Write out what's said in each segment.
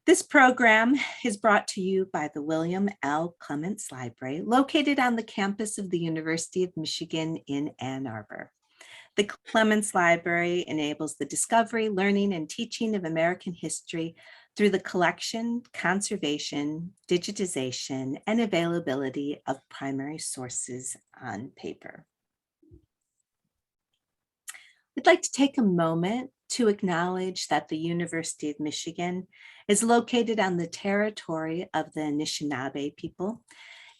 This program is brought to you by the William L. Clements Library, located on the campus of the University of Michigan in Ann Arbor. The Clements Library enables the discovery, learning, and teaching of American history through the collection, conservation, digitization, and availability of primary sources on paper. I'd like to take a moment to acknowledge that the University of Michigan is located on the territory of the Anishinaabe people.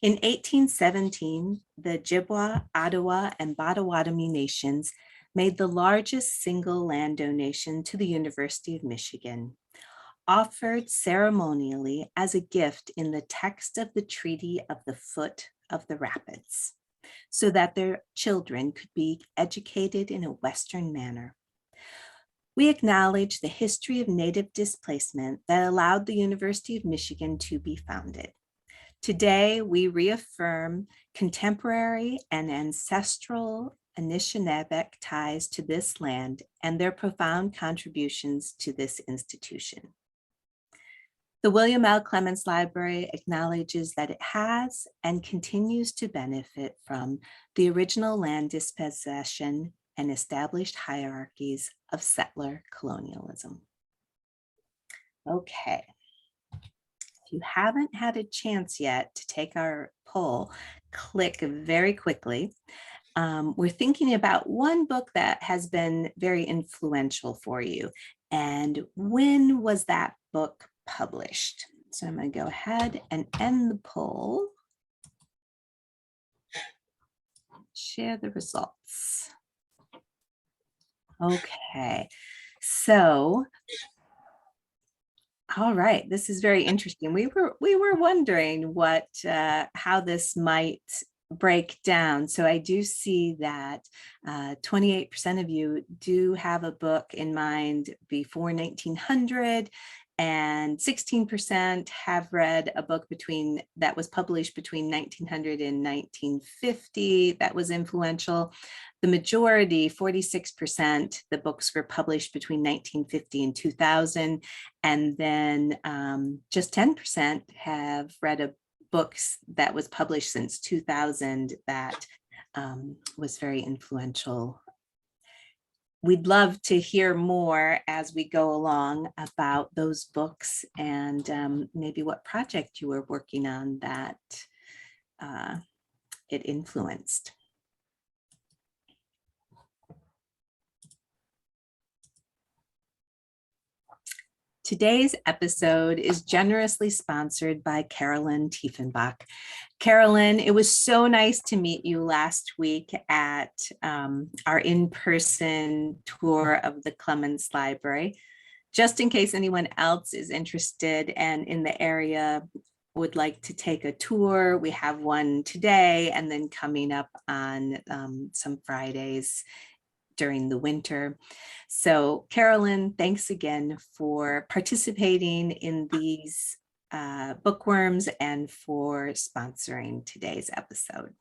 In 1817, the Ojibwa, Ottawa, and Potawatomi nations made the largest single land donation to the University of Michigan, offered ceremonially as a gift in the text of the Treaty of the Foot of the Rapids, so that their children could be educated in a Western manner. We acknowledge the history of Native displacement that allowed the University of Michigan to be founded. Today, we reaffirm contemporary and ancestral Anishinaabe ties to this land and their profound contributions to this institution. The William L. Clements Library acknowledges that it has and continues to benefit from the original land dispossession and established hierarchies of settler colonialism. Okay, if you haven't had a chance yet to take our poll, click very quickly. We're thinking about one book that has been very influential for you. And when was that book published? So I'm going to go ahead and end the poll. Share the results. Okay, so, all right, this is very interesting. We were wondering what how this might break down. So I do see that 28% of you do have a book in mind before 1900, and 16% have read a book that was published between 1900 and 1950 that was influential. The majority, 46%, the books were published between 1950 and 2000, and then just 10% have read a books that was published since 2000 that was very influential. We'd love to hear more as we go along about those books and maybe what project you were working on that it influenced. Today's episode is generously sponsored by Carolyn Tiefenbach. Carolyn, it was so nice to meet you last week at our in-person tour of the Clements Library. Just in case anyone else is interested and in the area would like to take a tour, we have one today and then coming up on some Fridays during the winter. So Carolyn, thanks again for participating in these bookworms and for sponsoring today's episode.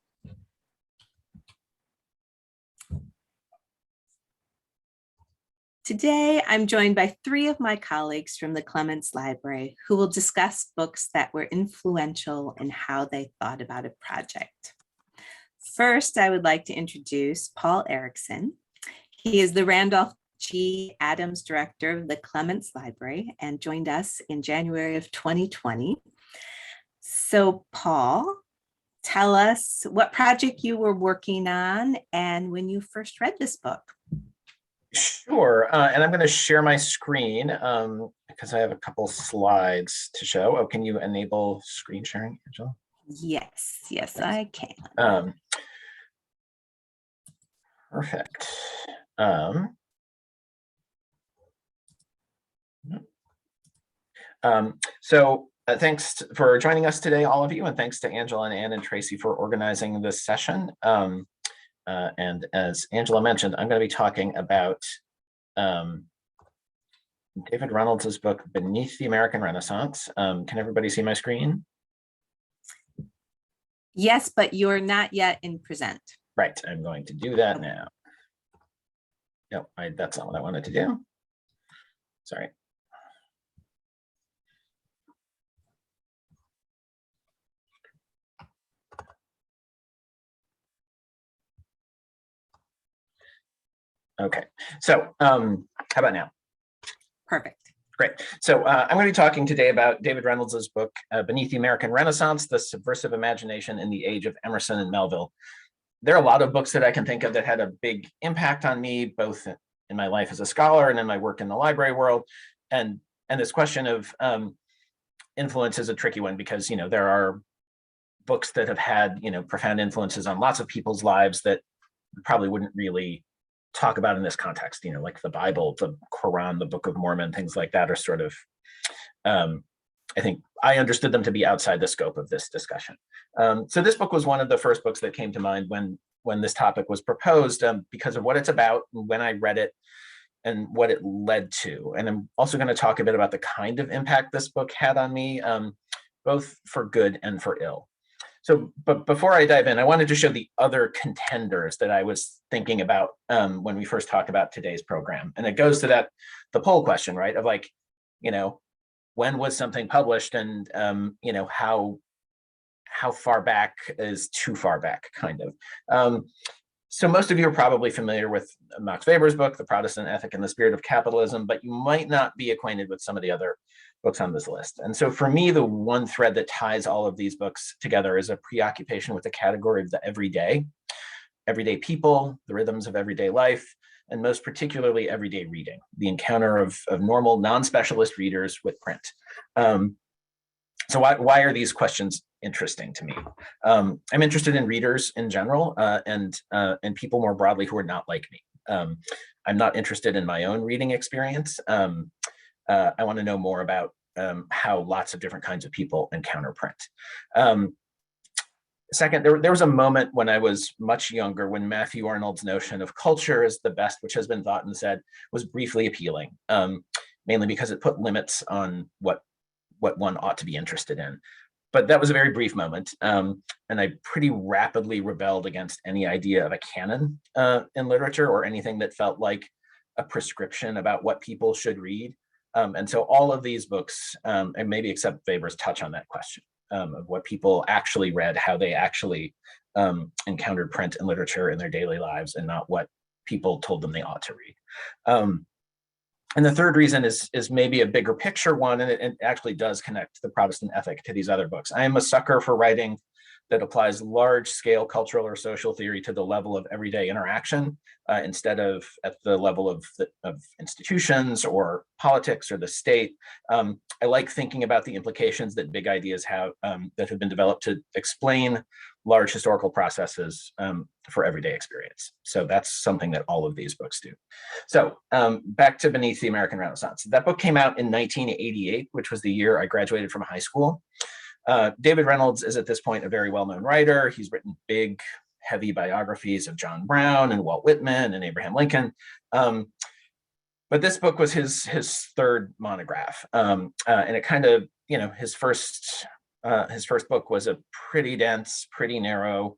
Today, I'm joined by 3 of my colleagues from the Clements Library who will discuss books that were influential in how they thought about a project. First, I would like to introduce Paul Erickson. He is the Randolph G. Adams Director of the Clements Library and joined us in January of 2020. So Paul, tell us what project you were working on and when you first read this book. Sure, and I'm going to share my screen because I have a couple slides to show. Oh, can you enable screen sharing, Angela? Yes, yes, I can. Perfect. Thanks for joining us today, all of you, and thanks to Angela and Ann and Tracy for organizing this session. And as Angela mentioned, I'm going to be talking about David Reynolds's book, Beneath the American Renaissance. Can everybody see my screen? Yes, but you're not yet in present. Right, I'm going to do that now. No, that's not what I wanted to do. Sorry. Okay, so how about now? Perfect. Great. So I'm going to be talking today about David Reynolds's book, Beneath the American Renaissance, The Subversive Imagination in the Age of Emerson and Melville. There are a lot of books that I can think of that had a big impact on me, both in my life as a scholar and in my work in the library world. And this question of influence is a tricky one because, there are books that have had, profound influences on lots of people's lives that probably wouldn't really talk about in this context, like the Bible, the Quran, the Book of Mormon, things like that are sort of, I think I understood them to be outside the scope of this discussion. So this book was one of the first books that came to mind when this topic was proposed, because of what it's about, when I read it, and what it led to. And I'm also going to talk a bit about the kind of impact this book had on me, both for good and for ill. So, but before I dive in, I wanted to show the other contenders that I was thinking about when we first talked about today's program. And it goes to the poll question, right? Of like, when was something published, and how far back is too far back, kind of. So most of you are probably familiar with Max Weber's book, The Protestant Ethic and the Spirit of Capitalism, but you might not be acquainted with some of the other books on this list. And so for me, the one thread that ties all of these books together is a preoccupation with the category of the everyday people, the rhythms of everyday life, and most particularly everyday reading, the encounter of normal non-specialist readers with print. So why are these questions interesting to me? I'm interested in readers in general, and people more broadly who are not like me. I'm not interested in my own reading experience. I want to know more about how lots of different kinds of people encounter print. Second, there was a moment when I was much younger when Matthew Arnold's notion of culture as the best which has been thought and said was briefly appealing, mainly because it put limits on what one ought to be interested in. But that was a very brief moment, and I pretty rapidly rebelled against any idea of a canon in literature or anything that felt like a prescription about what people should read. And so all of these books, and maybe except Weber's, touch on that question of what people actually read, how they actually encountered print and literature in their daily lives, and not what people told them they ought to read. And the third reason is maybe a bigger picture one, and it actually does connect the Protestant ethic to these other books. I am a sucker for writing that applies large-scale cultural or social theory to the level of everyday interaction, instead of at the level of institutions or politics or the state. I like thinking about the implications that big ideas have that have been developed to explain large historical processes for everyday experience. So that's something that all of these books do. So back to Beneath the American Renaissance. That book came out in 1988, which was the year I graduated from high school. David Reynolds is at this point a very well-known writer. He's written big, heavy biographies of John Brown and Walt Whitman and Abraham Lincoln. But this book was his third monograph. And it kind of, his first book was a pretty dense, pretty narrow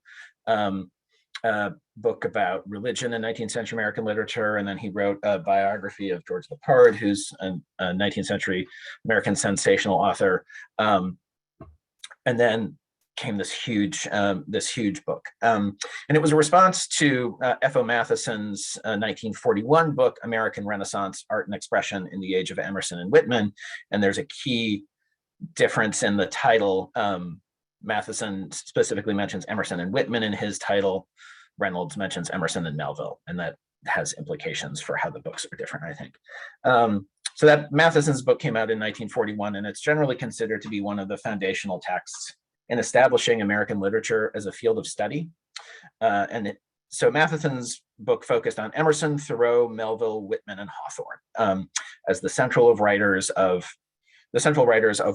book about religion in 19th century American literature. And then he wrote a biography of George Lepard, who's a 19th century American sensational author. And then came this huge book. And it was a response to F.O. Matheson's 1941 book, American Renaissance, Art and Expression in the Age of Emerson and Whitman. And there's a key difference in the title. Matheson specifically mentions Emerson and Whitman in his title. Reynolds mentions Emerson and Melville, and that has implications for how the books are different, I think. So that Matheson's book came out in 1941, and it's generally considered to be one of the foundational texts in establishing American literature as a field of study. So Matheson's book focused on Emerson, Thoreau, Melville, Whitman, and Hawthorne as the central writers of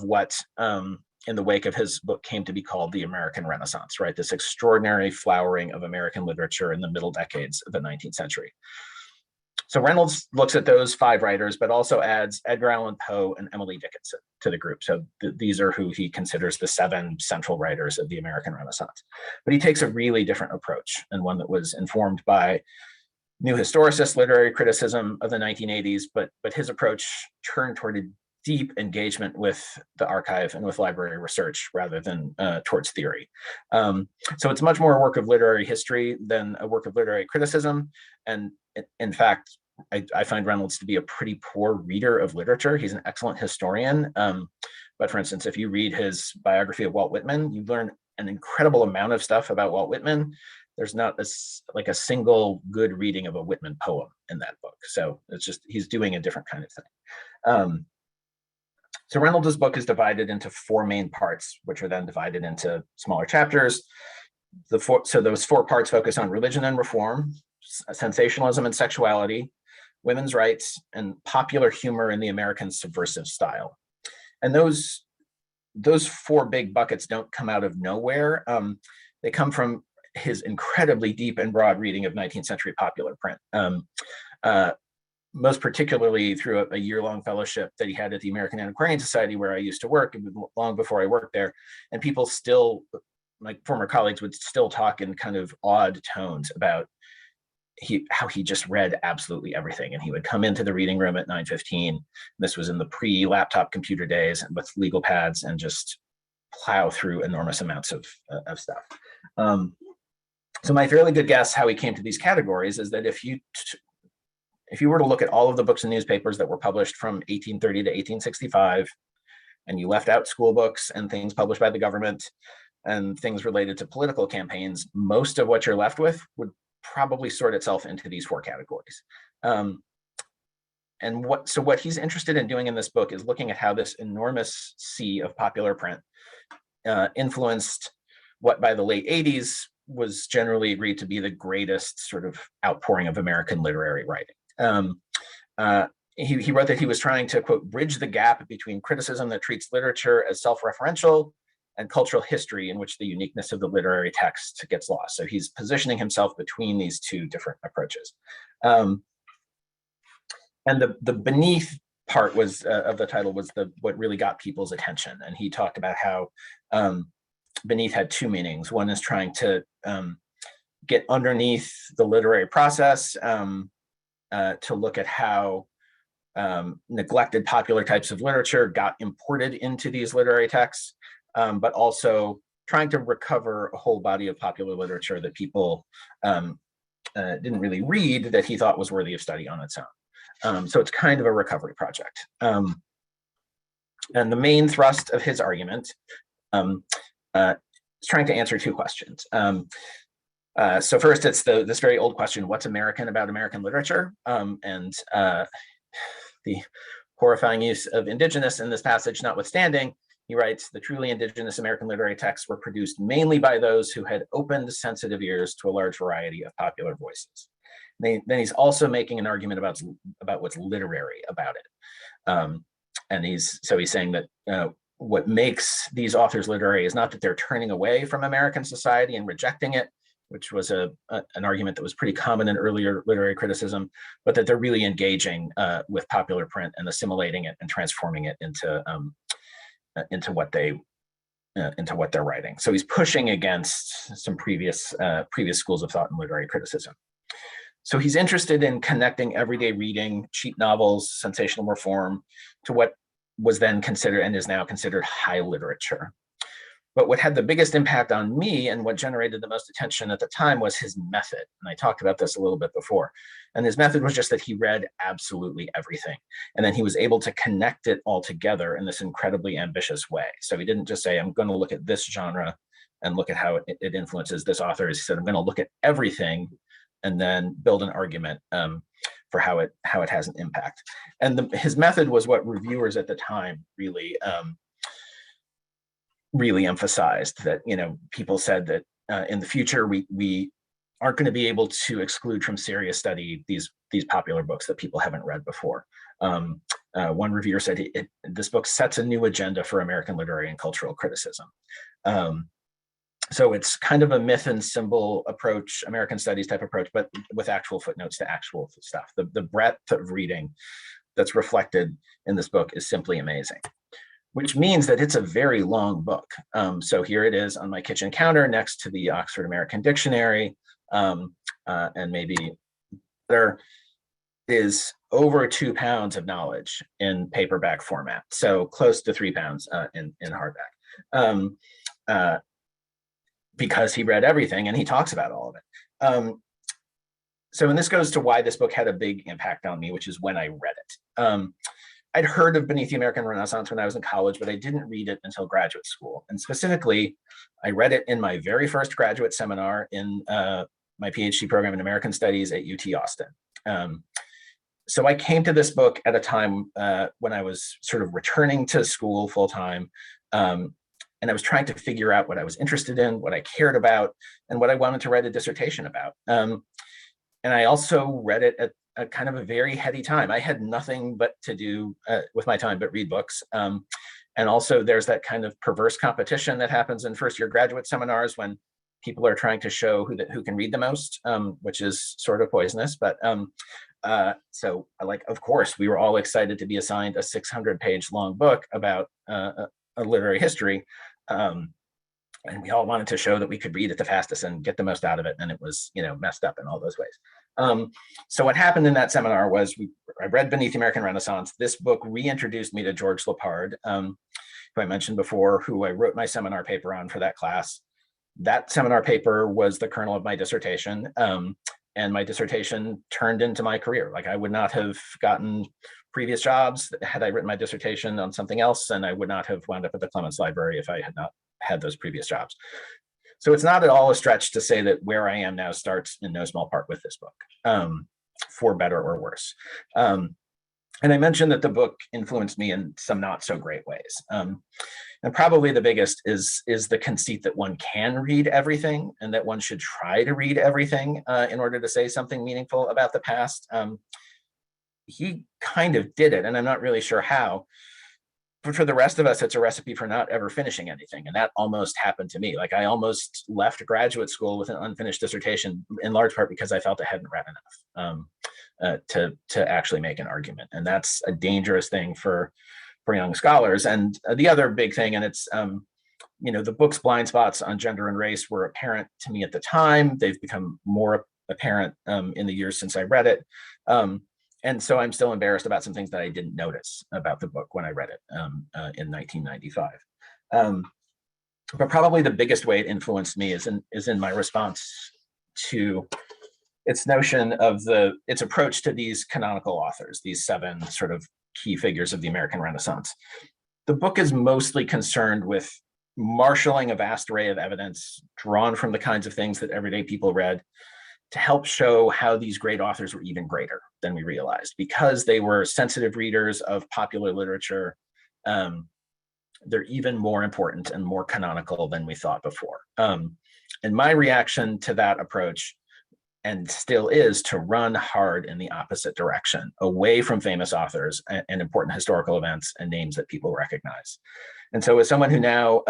what, in the wake of his book, came to be called the American Renaissance, right? This extraordinary flowering of American literature in the middle decades of the 19th century. So Reynolds looks at those five writers, but also adds Edgar Allan Poe and Emily Dickinson to the group. So these are who he considers the seven central writers of the American Renaissance. But he takes a really different approach, and one that was informed by new historicist literary criticism of the 1980s, but his approach turned toward a deep engagement with the archive and with library research rather than towards theory. So it's much more a work of literary history than a work of literary criticism. And in fact, I find Reynolds to be a pretty poor reader of literature. He's an excellent historian. But for instance, if you read his biography of Walt Whitman, you learn an incredible amount of stuff about Walt Whitman. There's not like a single good reading of a Whitman poem in that book. So it's just, he's doing a different kind of thing. So Reynolds' book is divided into 4 main parts, which are then divided into smaller chapters. So those 4 parts focus on religion and reform, sensationalism and sexuality, women's rights, and popular humor in the American subversive style. And those 4 big buckets don't come out of nowhere. They come from his incredibly deep and broad reading of 19th century popular print. Most particularly through a year-long fellowship that he had at the American Antiquarian Society, where I used to work long before I worked there. And people still, like former colleagues, would still talk in kind of odd tones about how he just read absolutely everything. And he would come into the reading room at 9:15. This was in the pre-laptop computer days, and with legal pads, and just plow through enormous amounts of stuff. So my fairly good guess how he came to these categories is that if you were to look at all of the books and newspapers that were published from 1830 to 1865, and you left out school books and things published by the government and things related to political campaigns, most of what you're left with would probably sort itself into these 4 categories. And what he's interested in doing in this book is looking at how this enormous sea of popular print influenced what by the late 80s was generally agreed to be the greatest sort of outpouring of American literary writing. He wrote that he was trying to, quote, bridge the gap between criticism that treats literature as self-referential and cultural history in which the uniqueness of the literary text gets lost. So he's positioning himself between these 2 different approaches. And the beneath part was of the title was what really got people's attention. And he talked about how beneath had 2 meanings. One is trying to get underneath the literary process, to look at how neglected popular types of literature got imported into these literary texts, but also trying to recover a whole body of popular literature that people didn't really read that he thought was worthy of study on its own. So it's kind of a recovery project. And the main thrust of his argument is trying to answer 2 questions. So first, it's this very old question: what's American about American literature? And the horrifying use of indigenous in this passage notwithstanding, he writes, the truly indigenous American literary texts were produced mainly by those who had opened sensitive ears to a large variety of popular voices. Then he's also making an argument about what's literary about it. And he's saying that what makes these authors literary is not that they're turning away from American society and rejecting it, which was an argument that was pretty common in earlier literary criticism, but that they're really engaging with popular print and assimilating it and transforming it into what they're writing. So he's pushing against some previous schools of thought in literary criticism. So he's interested in connecting everyday reading, cheap novels, sensational reform, to what was then considered and is now considered high literature. But what had the biggest impact on me and what generated the most attention at the time was his method. And I talked about this a little bit before. And his method was just that he read absolutely everything. And then he was able to connect it all together in this incredibly ambitious way. So he didn't just say, I'm going to look at this genre and look at how it influences this author. He said, I'm going to look at everything and then build an argument for how it has an impact. And his method was what reviewers at the time really emphasized, that people said that in the future we aren't going to be able to exclude from serious study these popular books that people haven't read before. One reviewer said this book sets a new agenda for American literary and cultural criticism. So it's kind of a myth and symbol approach, American studies type approach, but with actual footnotes to actual stuff. The breadth of reading that's reflected in this book is simply amazing, which means that it's a very long book. So here it is on my kitchen counter next to the Oxford American Dictionary, and maybe there is over 2 pounds of knowledge in paperback format, so close to 3 pounds in hardback, because he read everything and he talks about all of it. So, and this goes to why this book had a big impact on me, which is when I read it. I'd heard of Beneath the American Renaissance when I was in college, but I didn't read it until graduate school. And specifically, I read it in my very first graduate seminar in my PhD program in American Studies at UT Austin. So I came to this book at a time when I was sort of returning to school full time. And I was trying to figure out what I was interested in, what I cared about, and what I wanted to write a dissertation about. And I also read it at a kind of a very heady time. I had nothing but to do with my time but read books. And also there's that kind of perverse competition that happens in first year graduate seminars when people are trying to show who can read the most, which is sort of poisonous. But so of course, we were all excited to be assigned a 600-page long book about a literary history. And we all wanted to show that we could read it the fastest and get the most out of it. And it was, messed up in all those ways. So what happened in that seminar was I read Beneath the American Renaissance. This book reintroduced me to George Lepard, who I mentioned before, who I wrote my seminar paper on for that class. That seminar paper was the kernel of my dissertation. And my dissertation turned into my career. Like, I would not have gotten previous jobs had I written my dissertation on something else, and I would not have wound up at the Clements Library if I had not had those previous jobs. So it's not at all a stretch to say that where I am now starts in no small part with this book, for better or worse. And I mentioned that the book influenced me in some not so great ways. And probably the biggest is the conceit that one can read everything and that one should try to read everything in order to say something meaningful about the past. He kind of did it, and I'm not really sure how. But for the rest of us, it's a recipe for not ever finishing anything. And that almost happened to me. Like, I almost left graduate school with an unfinished dissertation, in large part because I felt I hadn't read enough to actually make an argument. And that's a dangerous thing for young scholars. And the other big thing, and it's, the book's blind spots on gender and race were apparent to me at the time. They've become more apparent in the years since I read it. And so I'm still embarrassed about some things that I didn't notice about the book when I read it in 1995. But probably the biggest way it influenced me is in my response to its notion of its approach to these canonical authors, these 7 sort of key figures of the American Renaissance. The book is mostly concerned with marshaling a vast array of evidence drawn from the kinds of things that everyday people read to help show how these great authors were even greater than we realized, because they were sensitive readers of popular literature. They're even more important and more canonical than we thought before. And my reaction to that approach, and still is, to run hard in the opposite direction, away from famous authors and important historical events and names that people recognize. And so as someone who now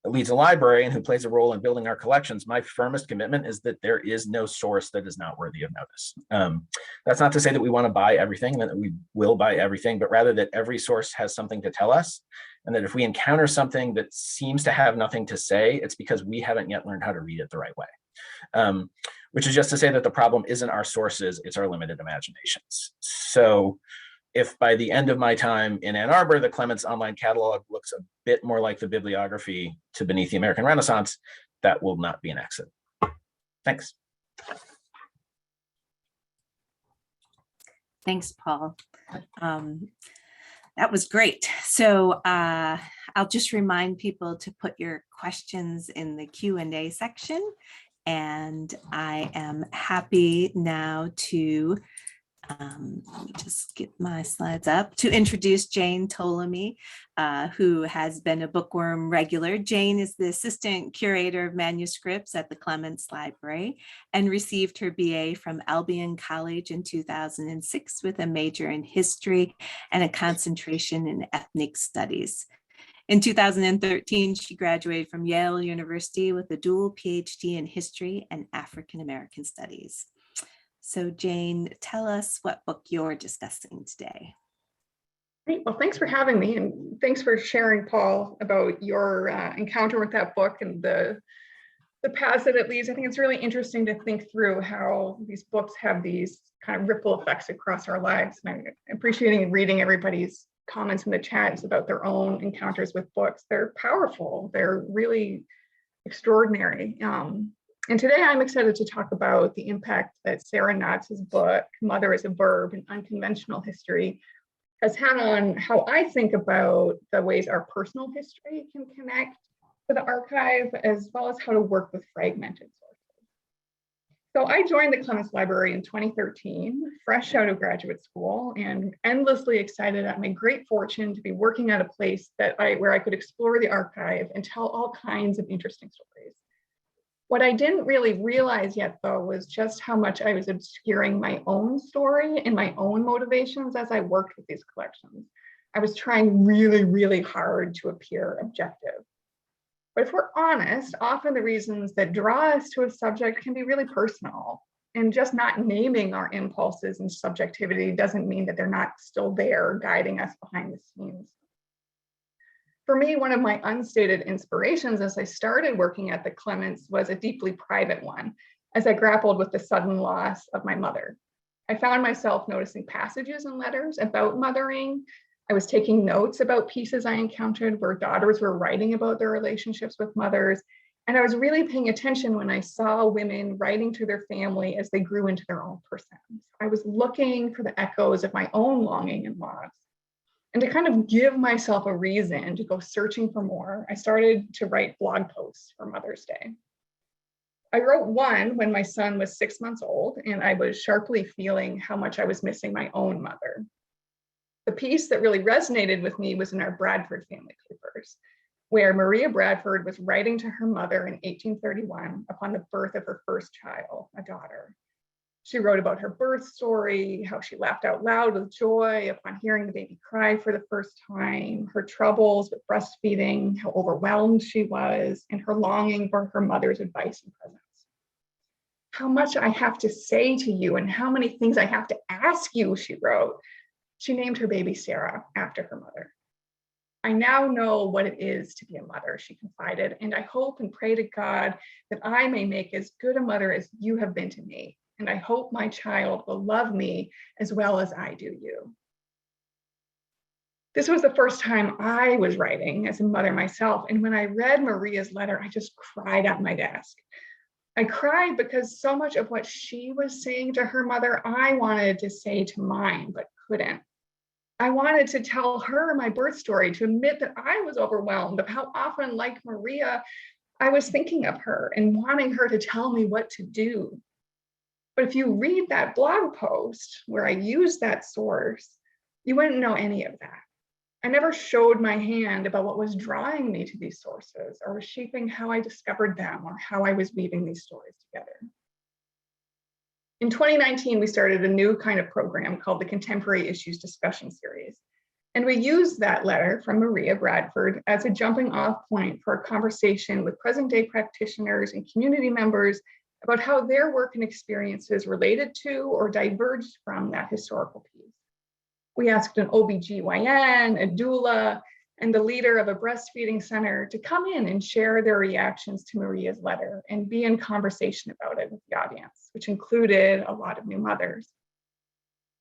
leads a library and who plays a role in building our collections, my firmest commitment is that there is no source that is not worthy of notice. That's not to say that we want to buy everything, that we will buy everything, but rather that every source has something to tell us. And that if we encounter something that seems to have nothing to say, it's because we haven't yet learned how to read it the right way. Which is just to say that the problem isn't our sources, it's our limited imaginations. So if by the end of my time in Ann Arbor, the Clements online catalog looks a bit more like the bibliography to Beneath the American Renaissance, that will not be an accident. Thanks. Thanks, Paul. That was great. So I'll just remind people to put your questions in the Q&A section. And I am happy now to, let me just get my slides up, to introduce Jane Ptolemy, who has been a Bookworm regular. Jane is the Assistant Curator of Manuscripts at the Clements Library and received her BA from Albion College in 2006 with a major in history and a concentration in ethnic studies. In 2013, she graduated from Yale University with a dual PhD in history and African American studies. So Jane, tell us what book you're discussing today. Great. Well, thanks for having me, and thanks for sharing, Paul, about your encounter with that book and the paths that it leads. I think it's really interesting to think through how these books have these kind of ripple effects across our lives. And I'm appreciating reading everybody's comments in the chats about their own encounters with books. They're powerful. They're really extraordinary. And today I'm excited to talk about the impact that Sarah Knotz's book, Mother as a Verb, An Unconventional History, has had on how I think about the ways our personal history can connect to the archive, as well as how to work with fragmented sources. So I joined the Clements Library in 2013, fresh out of graduate school, and endlessly excited at my great fortune to be working at a place where I could explore the archive and tell all kinds of interesting stories. What I didn't really realize yet, though, was just how much I was obscuring my own story and my own motivations as I worked with these collections. I was trying really, really hard to appear objective. But if we're honest, often the reasons that draw us to a subject can be really personal. And just not naming our impulses and subjectivity doesn't mean that they're not still there guiding us behind the scenes. For me, one of my unstated inspirations as I started working at the Clements was a deeply private one, as I grappled with the sudden loss of my mother. I found myself noticing passages in letters about mothering. I was taking notes about pieces I encountered where daughters were writing about their relationships with mothers. And I was really paying attention when I saw women writing to their family as they grew into their own persons. I was looking for the echoes of my own longing and loss. And to kind of give myself a reason to go searching for more, I started to write blog posts for Mother's Day. I wrote one when my son was 6 months old, and I was sharply feeling how much I was missing my own mother. The piece that really resonated with me was in our Bradford family papers, where Maria Bradford was writing to her mother in 1831 upon the birth of her first child, a daughter. She wrote about her birth story, how she laughed out loud with joy upon hearing the baby cry for the first time, her troubles with breastfeeding, how overwhelmed she was, and her longing for her mother's advice and presence. How much I have to say to you and how many things I have to ask you, she wrote. She named her baby Sarah after her mother. I now know what it is to be a mother, she confided, and I hope and pray to God that I may make as good a mother as you have been to me. And I hope my child will love me as well as I do you. This was the first time I was writing as a mother myself. And when I read Maria's letter, I just cried at my desk. I cried because so much of what she was saying to her mother, I wanted to say to mine, but couldn't. I wanted to tell her my birth story, to admit that I was overwhelmed of how often, like Maria, I was thinking of her and wanting her to tell me what to do. But if you read that blog post where I used that source, you wouldn't know any of that. I never showed my hand about what was drawing me to these sources or was shaping how I discovered them or how I was weaving these stories together. In 2019, we started a new kind of program called the Contemporary Issues Discussion Series. And we used that letter from Maria Bradford as a jumping off point for a conversation with present day practitioners and community members about how their work and experiences related to or diverged from that historical piece. We asked an OBGYN, a doula, and the leader of a breastfeeding center to come in and share their reactions to Maria's letter and be in conversation about it with the audience, which included a lot of new mothers.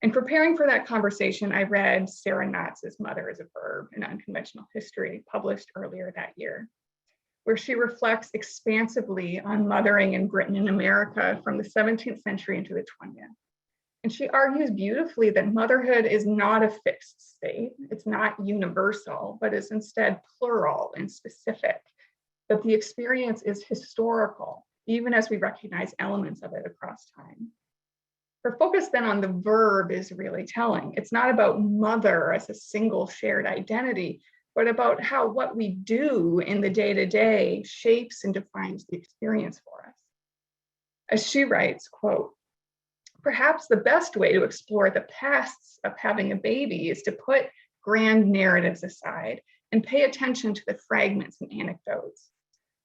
In preparing for that conversation, I read Sarah Knotz's Mother as a Verb, An Unconventional History, published earlier that year, where she reflects expansively on mothering in Britain and America from the 17th century into the 20th. And she argues beautifully that motherhood is not a fixed state, it's not universal, but is instead plural and specific, that the experience is historical, even as we recognize elements of it across time. Her focus then on the verb is really telling. It's not about mother as a single shared identity, but about how what we do in the day-to-day shapes and defines the experience for us. As she writes, quote, "Perhaps the best way to explore the pasts of having a baby is to put grand narratives aside and pay attention to the fragments and anecdotes.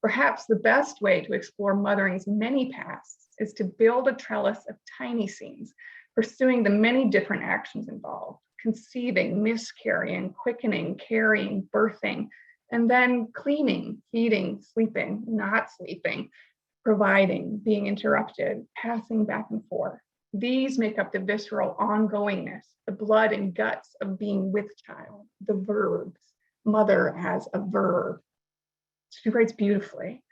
Perhaps the best way to explore mothering's many pasts is to build a trellis of tiny scenes, pursuing the many different actions involved, conceiving, miscarrying, quickening, carrying, birthing, and then cleaning, feeding, sleeping, not sleeping, providing, being interrupted, passing back and forth. These make up the visceral ongoingness, the blood and guts of being with child, the verbs, mother as a verb." She writes beautifully.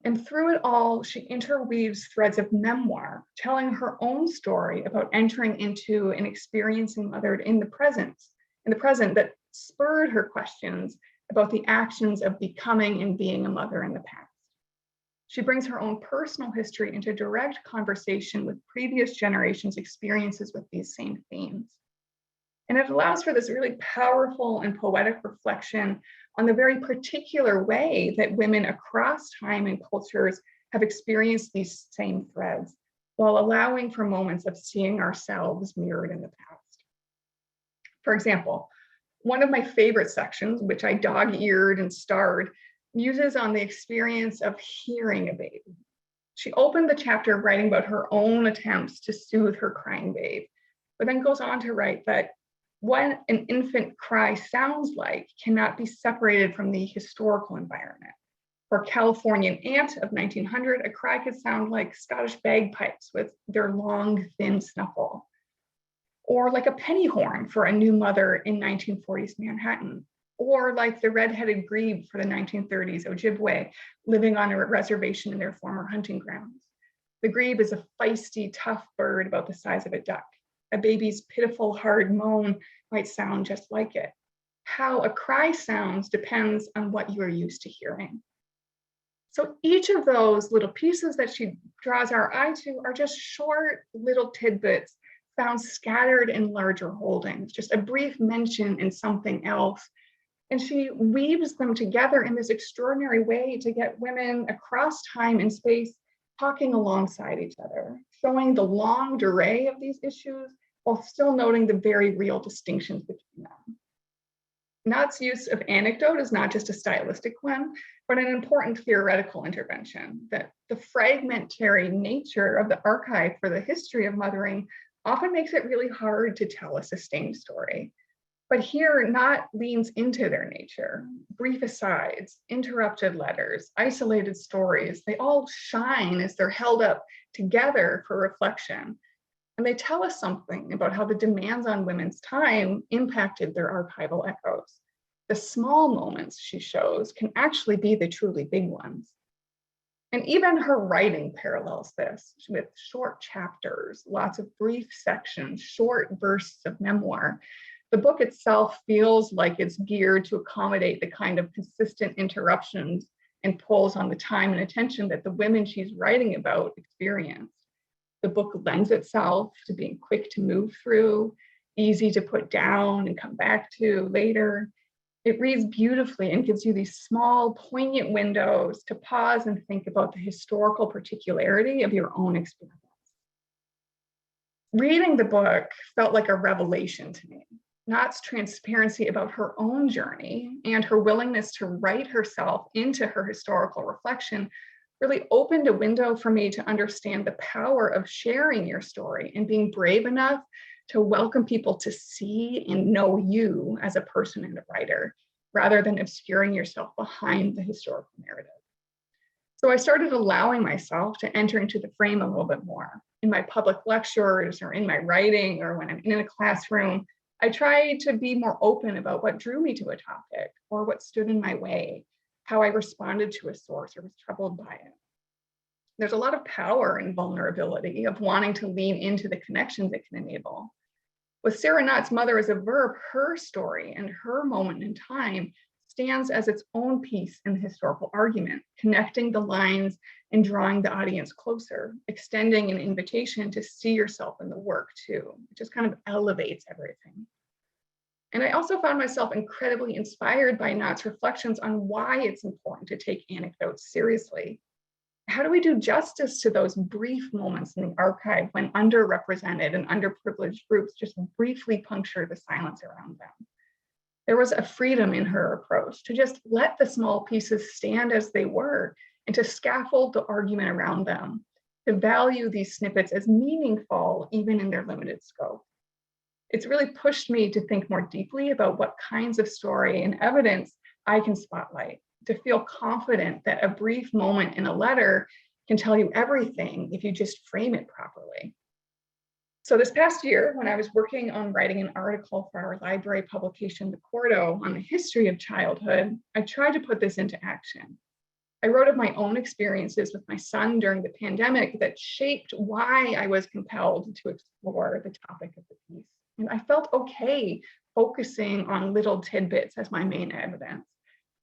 And through it all, she interweaves threads of memoir, telling her own story about entering into and experiencing motherhood in the present that spurred her questions about the actions of becoming and being a mother in the past. She brings her own personal history into direct conversation with previous generations' experiences with these same themes. And it allows for this really powerful and poetic reflection on the very particular way that women across time and cultures have experienced these same threads, while allowing for moments of seeing ourselves mirrored in the past. For example, one of my favorite sections, which I dog-eared and starred, muses on the experience of hearing a baby. She opened the chapter writing about her own attempts to soothe her crying babe, but then goes on to write that what an infant cry sounds like cannot be separated from the historical environment. For a Californian aunt of 1900, a cry could sound like Scottish bagpipes with their long, thin snuffle, or like a penny horn for a new mother in 1940s Manhattan, or like the red-headed grebe for the 1930s Ojibwe living on a reservation in their former hunting grounds. The grebe is a feisty, tough bird about the size of a duck. A baby's pitiful, hard moan might sound just like it. How a cry sounds depends on what you are used to hearing. So each of those little pieces that she draws our eye to are just short little tidbits found scattered in larger holdings, just a brief mention in something else. And she weaves them together in this extraordinary way to get women across time and space talking alongside each other, showing the long durée of these issues while still noting the very real distinctions between them. Knott's use of anecdote is not just a stylistic one, but an important theoretical intervention, that the fragmentary nature of the archive for the history of mothering often makes it really hard to tell a sustained story. But here, Knott leans into their nature. Brief asides, interrupted letters, isolated stories, they all shine as they're held up together for reflection. And they tell us something about how the demands on women's time impacted their archival echoes. The small moments she shows can actually be the truly big ones. And even her writing parallels this with short chapters, lots of brief sections, short bursts of memoir. The book itself feels like it's geared to accommodate the kind of consistent interruptions and pulls on the time and attention that the women she's writing about experience. The book lends itself to being quick to move through, easy to put down and come back to later. It reads beautifully and gives you these small, poignant windows to pause and think about the historical particularity of your own experience. Reading the book felt like a revelation to me. Knott's transparency about her own journey and her willingness to write herself into her historical reflection really opened a window for me to understand the power of sharing your story and being brave enough to welcome people to see and know you as a person and a writer, rather than obscuring yourself behind the historical narrative. So I started allowing myself to enter into the frame a little bit more. In my public lectures or in my writing or when I'm in a classroom, I try to be more open about what drew me to a topic or what stood in my way, how I responded to a source or was troubled by it. There's a lot of power in vulnerability of wanting to lean into the connections it can enable. With Sarah Knott's Mother as a Verb, her story and her moment in time stands as its own piece in the historical argument, connecting the lines and drawing the audience closer, extending an invitation to see yourself in the work too. It just kind of elevates everything. And I also found myself incredibly inspired by Knott's reflections on why it's important to take anecdotes seriously. How do we do justice to those brief moments in the archive when underrepresented and underprivileged groups just briefly puncture the silence around them? There was a freedom in her approach to just let the small pieces stand as they were and to scaffold the argument around them, to value these snippets as meaningful even in their limited scope. It's really pushed me to think more deeply about what kinds of story and evidence I can spotlight, to feel confident that a brief moment in a letter can tell you everything if you just frame it properly. So this past year, when I was working on writing an article for our library publication, The Quarto, on the history of childhood, I tried to put this into action. I wrote of my own experiences with my son during the pandemic that shaped why I was compelled to explore the topic of the piece. And I felt okay focusing on little tidbits as my main evidence,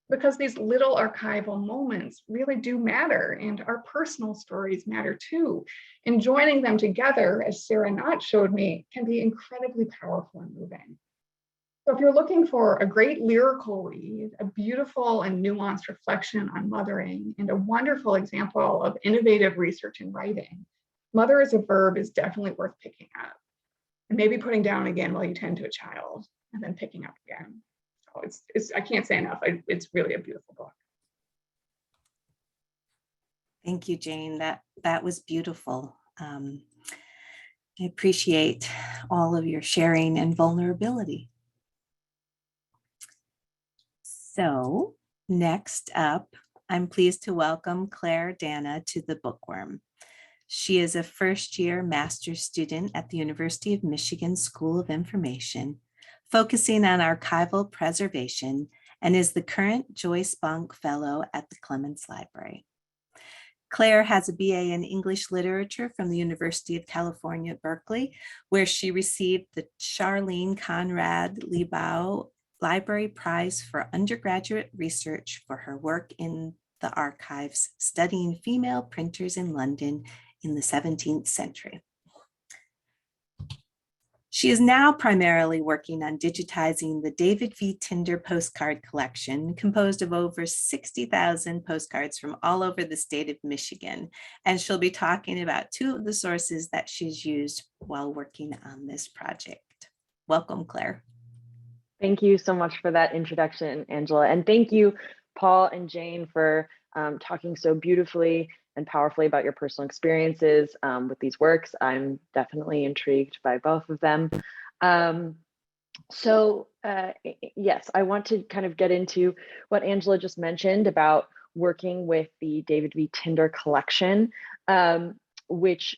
because these little archival moments really do matter, and our personal stories matter too. And joining them together, as Sarah Knott showed me, can be incredibly powerful and moving. So if you're looking for a great lyrical read, a beautiful and nuanced reflection on mothering, and a wonderful example of innovative research and writing, Mother as a Verb is definitely worth picking up. And maybe putting down again while you tend to a child, and then picking up again. So it's I can't say enough. It's really a beautiful book. Thank you, Jane. That was beautiful. I appreciate all of your sharing and vulnerability. So next up, I'm pleased to welcome Claire Dana to the Bookworm. She is a first-year master's student at the University of Michigan School of Information, focusing on archival preservation, and is the current Joyce Bunk Fellow at the Clements Library. Claire has a BA in English Literature from the University of California, Berkeley, where she received the Charlene Conrad Liebau Library Prize for undergraduate research for her work in the archives, studying female printers in London in the 17th century. She is now primarily working on digitizing the David V. Tinder postcard collection, composed of over 60,000 postcards from all over the state of Michigan. And she'll be talking about two of the sources that she's used while working on this project. Welcome, Claire. Thank you so much for that introduction, Angela. And thank you, Paul and Jane, for talking so beautifully and powerfully about your personal experiences with these works. I'm definitely intrigued by both of them. Yes, I want to kind of get into what Angela just mentioned about working with the David V. Tinder collection, which,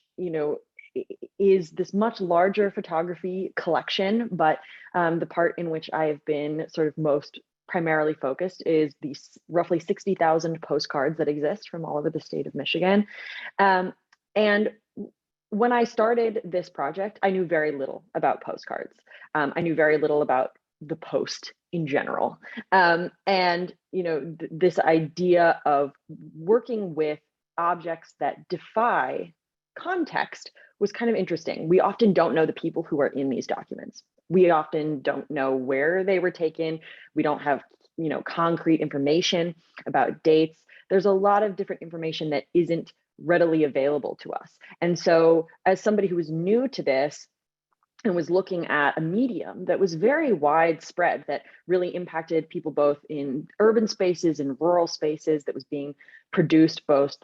is this much larger photography collection, but the part in which I have been sort of most primarily focused is these roughly 60,000 postcards that exist from all over the state of Michigan. And when I started this project, I knew very little about postcards. I knew very little about the post in general. This idea of working with objects that defy context was kind of interesting. We often don't know the people who are in these documents. We often don't know where they were taken. We don't have, concrete information about dates. There's a lot of different information that isn't readily available to us. And so as somebody who was new to this and was looking at a medium that was very widespread, that really impacted people both in urban spaces and rural spaces, that was being produced both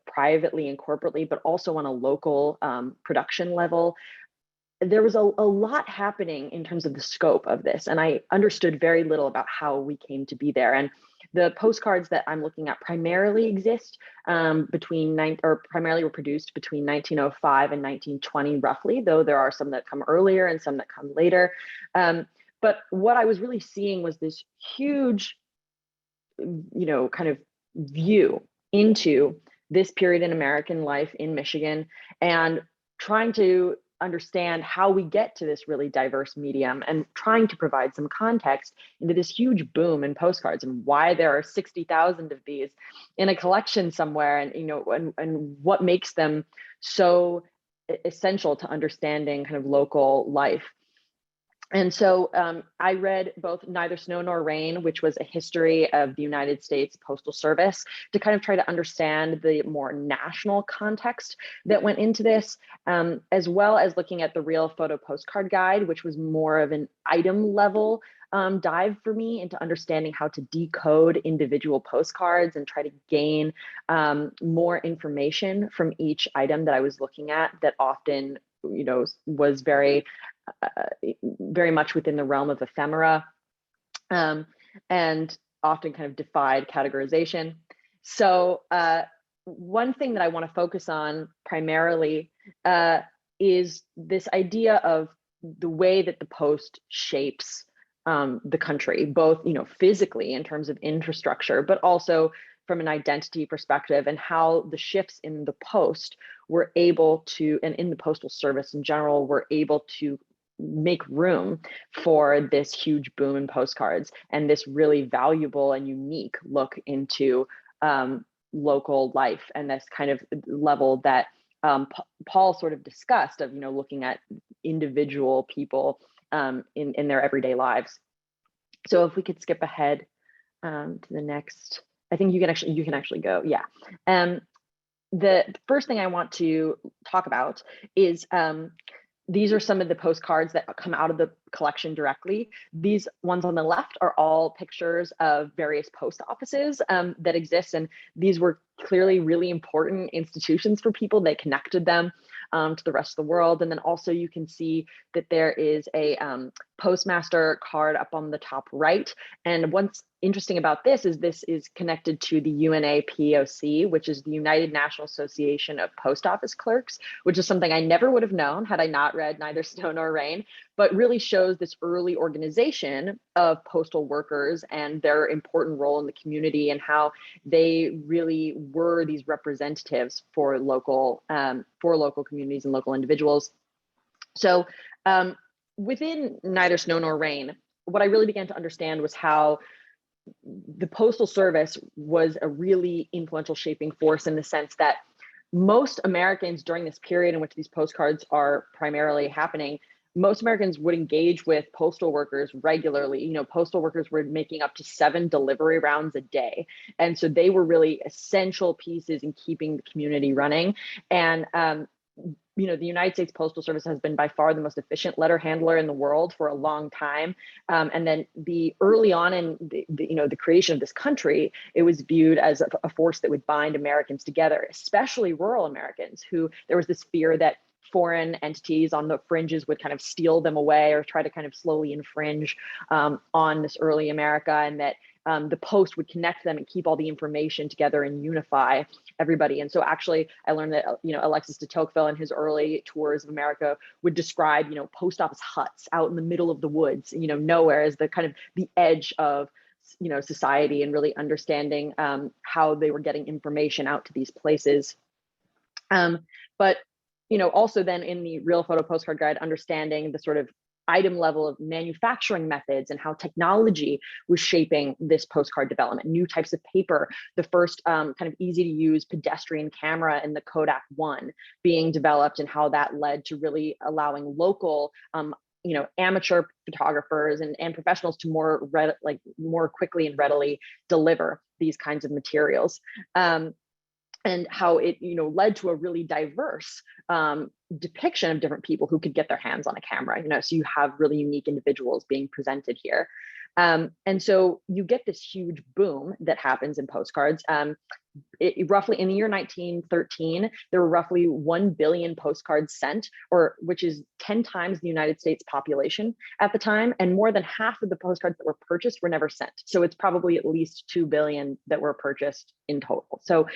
privately and corporately, but also on a local production level, there was a lot happening in terms of the scope of this. And I understood very little about how we came to be there. And the postcards that I'm looking at primarily exist primarily were produced between 1905 and 1920, roughly, though there are some that come earlier and some that come later. But what I was really seeing was this huge, kind of view into this period in American life in Michigan, and trying to understand how we get to this really diverse medium, and trying to provide some context into this huge boom in postcards and why there are 60,000 of these in a collection somewhere, and what makes them so essential to understanding kind of local life. And so I read both Neither Snow Nor Rain, which was a history of the United States Postal Service, to kind of try to understand the more national context that went into this, as well as looking at the Real Photo Postcard Guide, which was more of an item level dive for me into understanding how to decode individual postcards and try to gain more information from each item that I was looking at, that often was very much within the realm of ephemera, and often kind of defied categorization. So one thing that I want to focus on primarily is this idea of the way that the post shapes the country, both physically in terms of infrastructure, but also from an identity perspective, and how the shifts in the post were able to, and in the postal service in general, were able to make room for this huge boom in postcards and this really valuable and unique look into local life, and this kind of level that Paul sort of discussed of, looking at individual people in their everyday lives. So if we could skip ahead to the next, I think you can actually go. Yeah. The first thing I want to talk about is these are some of the postcards that come out of the collection directly. These ones on the left are all pictures of various post offices that exist. And these were clearly really important institutions for people. They connected them to the rest of the world. And then also you can see that there is a postmaster card up on the top right. And what's interesting about this is connected to the UNAPOC, which is the United National Association of Post Office Clerks, which is something I never would have known had I not read Neither Snow Nor Rain, but really shows this early organization of postal workers and their important role in the community, and how they really were these representatives for local communities and local individuals. So within Neither Snow Nor Rain, what I really began to understand was how the Postal Service was a really influential shaping force, in the sense that most Americans during this period in which these postcards are primarily happening, most Americans would engage with postal workers regularly. Postal workers were making up to 7 delivery rounds a day. And so they were really essential pieces in keeping the community running. And the United States Postal Service has been by far the most efficient letter handler in the world for a long time. And then early on in the creation of this country, it was viewed as a force that would bind Americans together, especially rural Americans, who there was this fear that foreign entities on the fringes would kind of steal them away or try to kind of slowly infringe on this early America, and that the post would connect them and keep all the information together and unify everybody. And so actually I learned that, Alexis de Tocqueville in his early tours of America would describe, post office huts out in the middle of the woods, nowhere, as the kind of the edge of, society, and really understanding how they were getting information out to these places. But also then in the Real Photo Postcard Guide, understanding the sort of item level of manufacturing methods and how technology was shaping this postcard development, new types of paper, the first kind of easy to use pedestrian camera in the Kodak One being developed, and how that led to really allowing local amateur photographers and professionals to more quickly and readily deliver these kinds of materials. And how it led to a really diverse depiction of different people who could get their hands on a camera. So you have really unique individuals being presented here. And so you get this huge boom that happens in postcards. Roughly in the year 1913, there were roughly 1 billion postcards sent, which is 10 times the United States population at the time. And more than half of the postcards that were purchased were never sent. So it's probably at least 2 billion that were purchased in total. So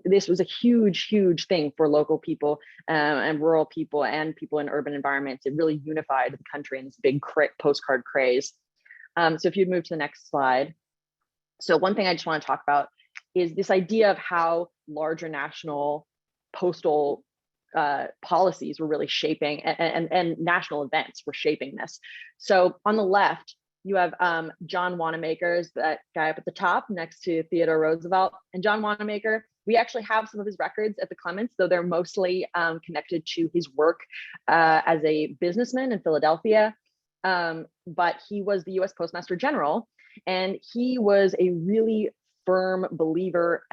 this was a huge, huge thing for local people and rural people and people in urban environments. It really unified the country in this big postcard craze. So if you'd move to the next slide. So one thing I just want to talk about is this idea of how larger national postal policies were really shaping, and national events were shaping this. So on the left, you have John Wanamaker, that guy up at the top next to Theodore Roosevelt. And John Wanamaker, we actually have some of his records at the Clements, though they're mostly connected to his work as a businessman in Philadelphia. But he was the US Postmaster General, and he was a really firm believer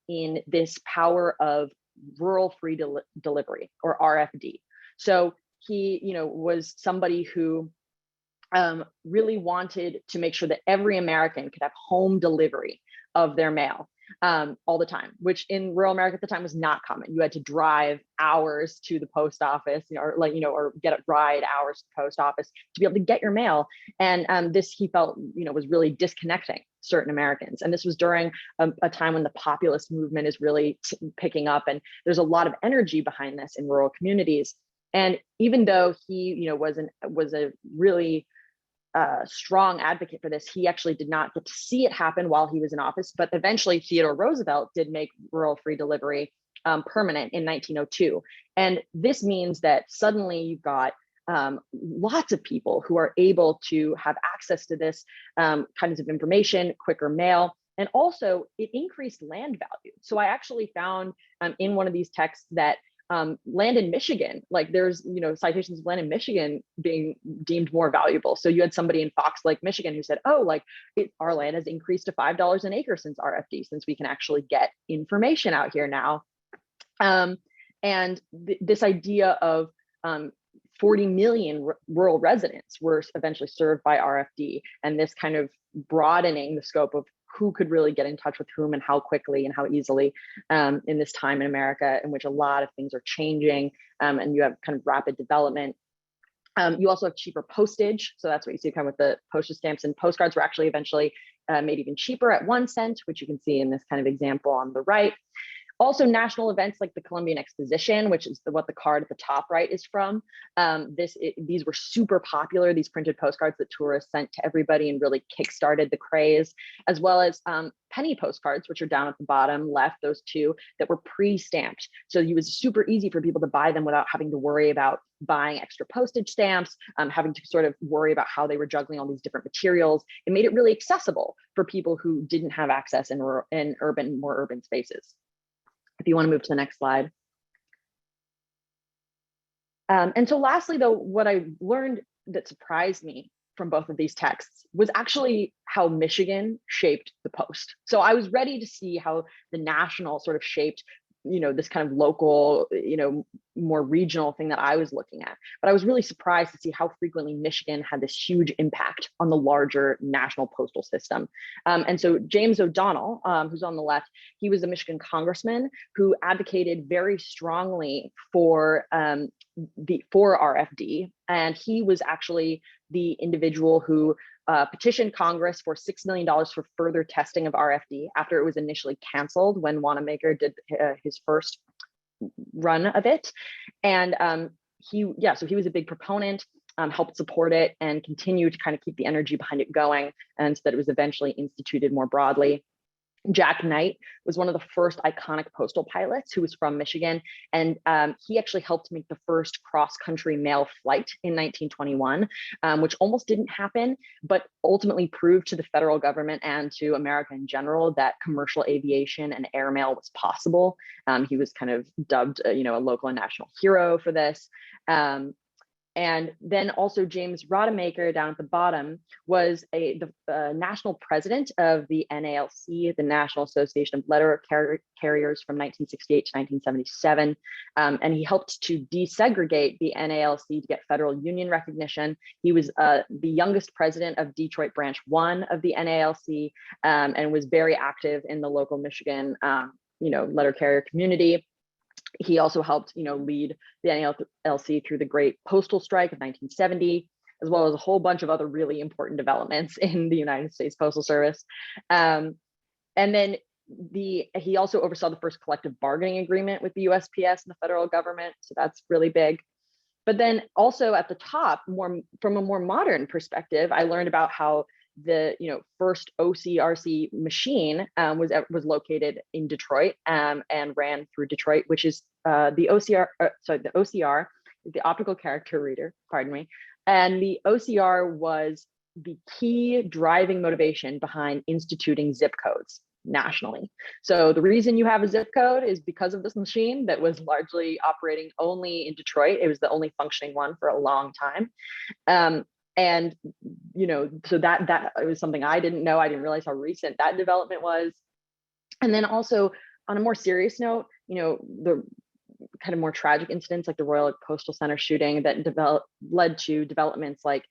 in this power of rural free delivery, or RFD. So he, was somebody who really wanted to make sure that every American could have home delivery of their mail all the time, which in rural America at the time was not common. You had to drive hours to the post office, or get a ride hours to the post office to be able to get your mail. And this, he felt, was really disconnecting certain Americans. And this was during a time when the populist movement is really picking up, and there's a lot of energy behind this in rural communities. And even though he, was a really strong advocate for this. He actually did not get to see it happen while he was in office, but eventually Theodore Roosevelt did make rural free delivery permanent in 1902. And this means that suddenly you've got lots of people who are able to have access to this kinds of information, quicker mail, and also it increased land value. So I actually found in one of these texts that land in Michigan, like there's, citations of land in Michigan being deemed more valuable. So you had somebody in Fox Lake, Michigan who said, oh, like our land has increased to $5 an acre since RFD, since we can actually get information out here now. And this idea of 40 million rural residents were eventually served by RFD, and this kind of broadening the scope of who could really get in touch with whom and how quickly and how easily in this time in America in which a lot of things are changing and you have kind of rapid development. You also have cheaper postage. So that's what you see kind of with the postage stamps, and postcards were actually eventually made even cheaper at 1 cent, which you can see in this kind of example on the right. Also, national events like the Columbian Exposition, which is what the card at the top right is from. These were super popular, these printed postcards that tourists sent to everybody and really kickstarted the craze, as well as penny postcards, which are down at the bottom left, those two that were pre-stamped. So it was super easy for people to buy them without having to worry about buying extra postage stamps, having to sort of worry about how they were juggling all these different materials. It made it really accessible for people who didn't have access in more urban spaces. If you want to move to the next slide. And so lastly, though, what I learned that surprised me from both of these texts was actually how Michigan shaped the Post. So I was ready to see how the National sort of shaped, this kind of local, more regional thing that I was looking at. But I was really surprised to see how frequently Michigan had this huge impact on the larger national postal system. And so James O'Donnell, who's on the left, he was a Michigan congressman who advocated very strongly for RFD. And he was actually the individual who petitioned Congress for $6 million for further testing of RFD after it was initially canceled when Wanamaker did his first run of it. And so he was a big proponent, helped support it, and continued to kind of keep the energy behind it going, and so that it was eventually instituted more broadly. Jack Knight was one of the first iconic postal pilots who was from Michigan, and he actually helped make the first cross-country mail flight in 1921, which almost didn't happen, but ultimately proved to the federal government and to America in general that commercial aviation and airmail was possible. He was kind of dubbed, a local and national hero for this. And then also James Rodemaker down at the bottom was the national president of the NALC, the National Association of Letter Carriers, from 1968 to 1977. And he helped to desegregate the NALC to get federal union recognition. He was the youngest president of Detroit Branch 1 of the NALC, and was very active in the local Michigan letter carrier community. He also helped, lead the NALC through the Great Postal Strike of 1970, as well as a whole bunch of other really important developments in the United States Postal Service. And then he also oversaw the first collective bargaining agreement with the USPS and the federal government. So that's really big. But then also at the top, from a more modern perspective, I learned about how the first OCRC machine was located in Detroit and ran through Detroit, which is the OCR is the optical character reader, pardon me. And the OCR was the key driving motivation behind instituting zip codes nationally. So the reason you have a zip code is because of this machine that was largely operating only in Detroit. It was the only functioning one for a long time. And, so that was something I didn't know. I didn't realize how recent that development was. And then also on a more serious note, the kind of more tragic incidents like the Royal Postal Center shooting that led to developments like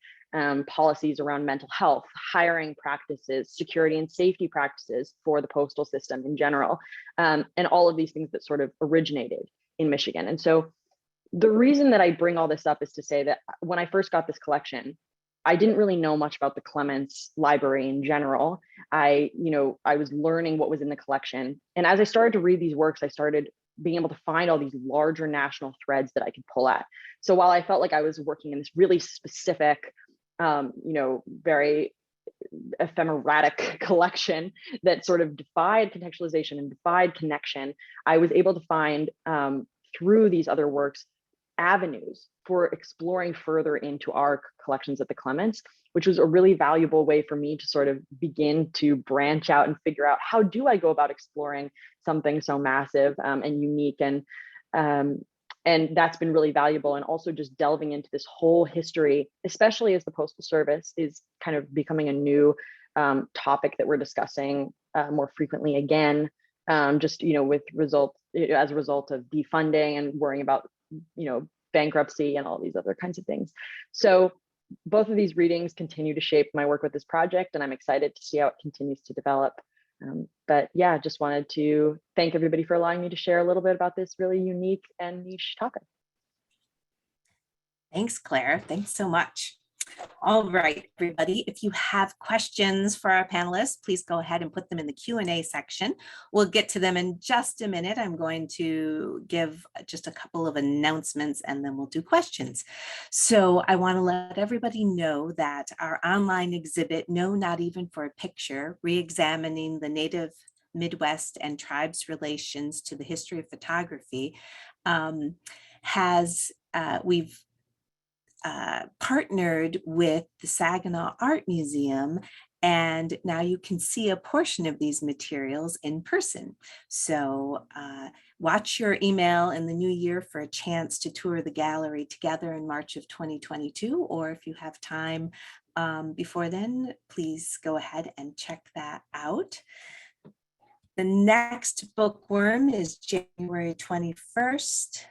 policies around mental health, hiring practices, security and safety practices for the postal system in general, and all of these things that sort of originated in Michigan. And so the reason that I bring all this up is to say that when I first got this collection, I didn't really know much about the Clements Library in general. I was learning what was in the collection. And as I started to read these works, I started being able to find all these larger national threads that I could pull at. So while I felt like I was working in this really specific very ephemeratic collection that sort of defied contextualization and defied connection, I was able to find through these other works avenues for exploring further into our collections at the Clements, which was a really valuable way for me to sort of begin to branch out and figure out, how do I go about exploring something so massive and unique, and that's been really valuable. And also just delving into this whole history, especially as the Postal Service is kind of becoming a new topic that we're discussing more frequently again, just, with as a result of defunding and worrying about, bankruptcy and all these other kinds of things. So both of these readings continue to shape my work with this project, and I'm excited to see how it continues to develop. But yeah, just wanted to thank everybody for allowing me to share a little bit about this really unique and niche topic. Thanks, Claire. Thanks so much. All right, everybody, if you have questions for our panelists, please go ahead and put them in the Q&A section. We'll get to them in just a minute. I'm going to give just a couple of announcements and then we'll do questions. So I want to let everybody know that our online exhibit, No, Not Even for a Picture, Reexamining the Native Midwest and Tribes Relations to the History of Photography, we've partnered with the Saginaw Art Museum, and now you can see a portion of these materials in person. So watch your email in the new year for a chance to tour the gallery together in March of 2022, or if you have time before then, please go ahead and check that out. The next Bookworm is January 21st.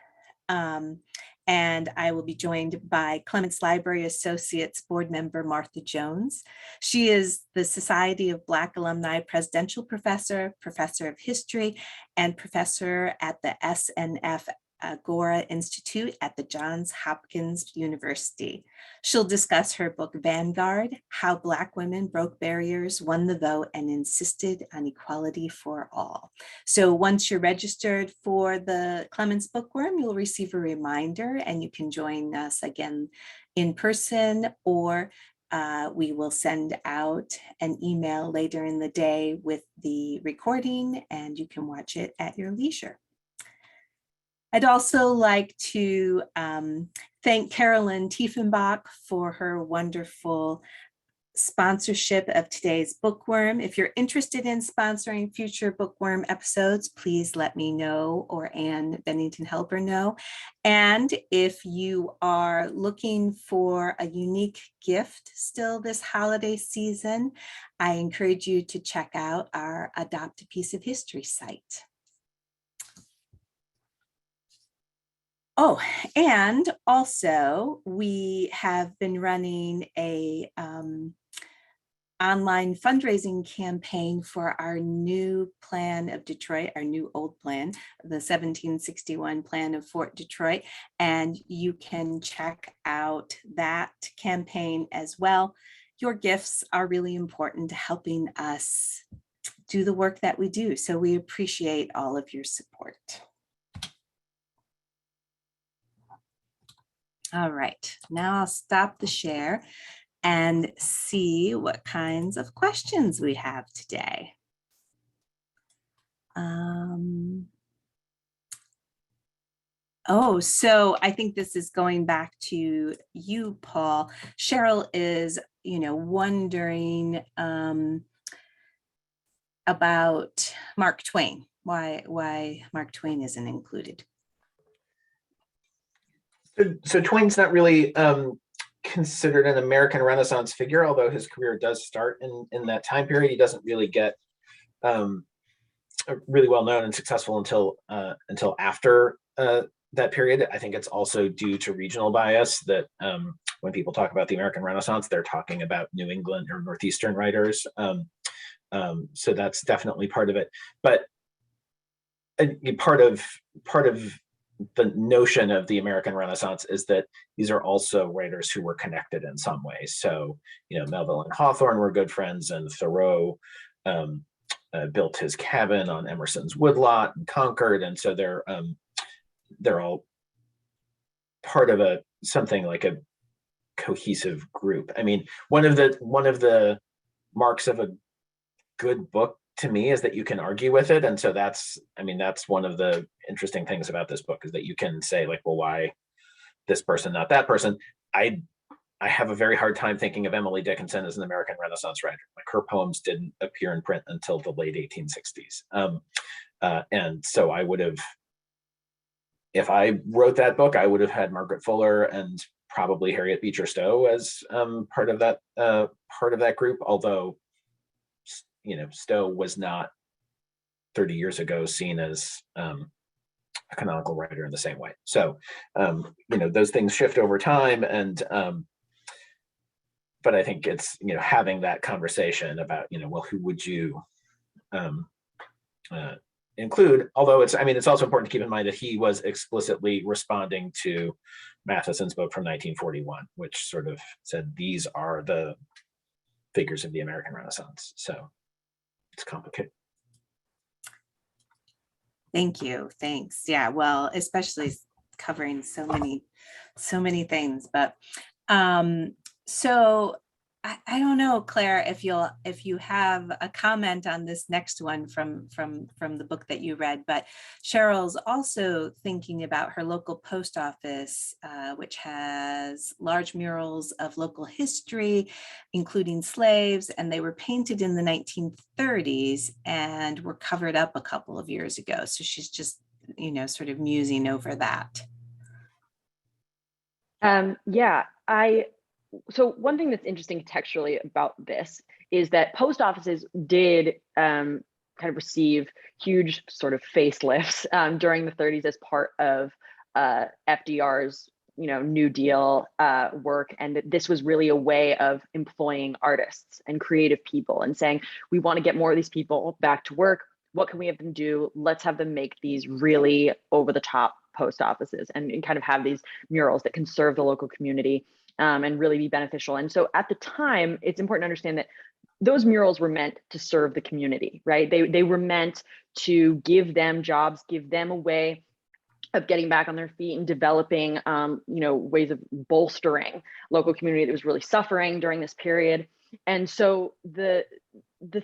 And I will be joined by Clements Library Associates Board Member Martha Jones. She is the Society of Black Alumni Presidential Professor, Professor of History, and Professor at the SNF Agora Institute at the Johns Hopkins University. She'll discuss her book, Vanguard: How Black Women Broke Barriers, Won the Vote, and Insisted on Equality for All. So once you're registered for the Clements Bookworm, you'll receive a reminder and you can join us again in person, or we will send out an email later in the day with the recording and you can watch it at your leisure. I'd also like to thank Carolyn Tiefenbach for her wonderful sponsorship of today's Bookworm. If you're interested in sponsoring future Bookworm episodes, please let me know, or Ann Bennington Helper know. And if you are looking for a unique gift still this holiday season, I encourage you to check out our Adopt a Piece of History site. Oh, and also we have been running a online fundraising campaign for our new plan of Detroit, our new old plan, the 1761 plan of Fort Detroit. And you can check out that campaign as well. Your gifts are really important to helping us do the work that we do. So we appreciate all of your support. All right, now I'll stop the share and see what kinds of questions we have today. So I think this is going back to you, Paul. Cheryl is, wondering about Mark Twain, why Mark Twain isn't included. So Twain's not really considered an American Renaissance figure, although his career does start in that time period. He doesn't really get really well known and successful until after that period. I think it's also due to regional bias that when people talk about the American Renaissance, they're talking about New England or Northeastern writers. So that's definitely part of it. But part of the notion of the American Renaissance is that these are also writers who were connected in some way. So, Melville and Hawthorne were good friends, and Thoreau built his cabin on Emerson's woodlot in Concord, and so they're all part of something like a cohesive group. I mean, one of the marks of a good book to me is that you can argue with it. And so that's one of the interesting things about this book, is that you can say, like, well, why this person, not that person? I have a very hard time thinking of Emily Dickinson as an American Renaissance writer. Like, her poems didn't appear in print until the late 1860s. And so I would have, if I wrote that book, I would have had Margaret Fuller and probably Harriet Beecher Stowe as part of that group. Although, Stowe was not 30 years ago seen as a canonical writer in the same way. So, those things shift over time, and but I think it's, having that conversation about, well, who would you include? Although it's also important to keep in mind that he was explicitly responding to Matheson's book from 1941, which sort of said, these are the figures of the American Renaissance. So it's complicated. Thank you. You. Yeah, well, especially covering so many things, but so I don't know, Claire, if you have a comment on this next one from the book that you read, but Cheryl's also thinking about her local post office, which has large murals of local history, including slaves, and they were painted in the 1930s and were covered up a couple of years ago. So she's just, sort of musing over that. So one thing that's interesting textually about this is that post offices did kind of receive huge sort of facelifts during the 30s as part of FDR's New Deal work, and this was really a way of employing artists and creative people and saying, we want to get more of these people back to work. What can we have them do? Let's have them make these really over the top post offices and kind of have these murals that can serve the local community and really be beneficial. And so at the time, it's important to understand that those murals were meant to serve the community, right? They were meant to give them jobs, give them a way of getting back on their feet and developing, ways of bolstering local community that was really suffering during this period. And so the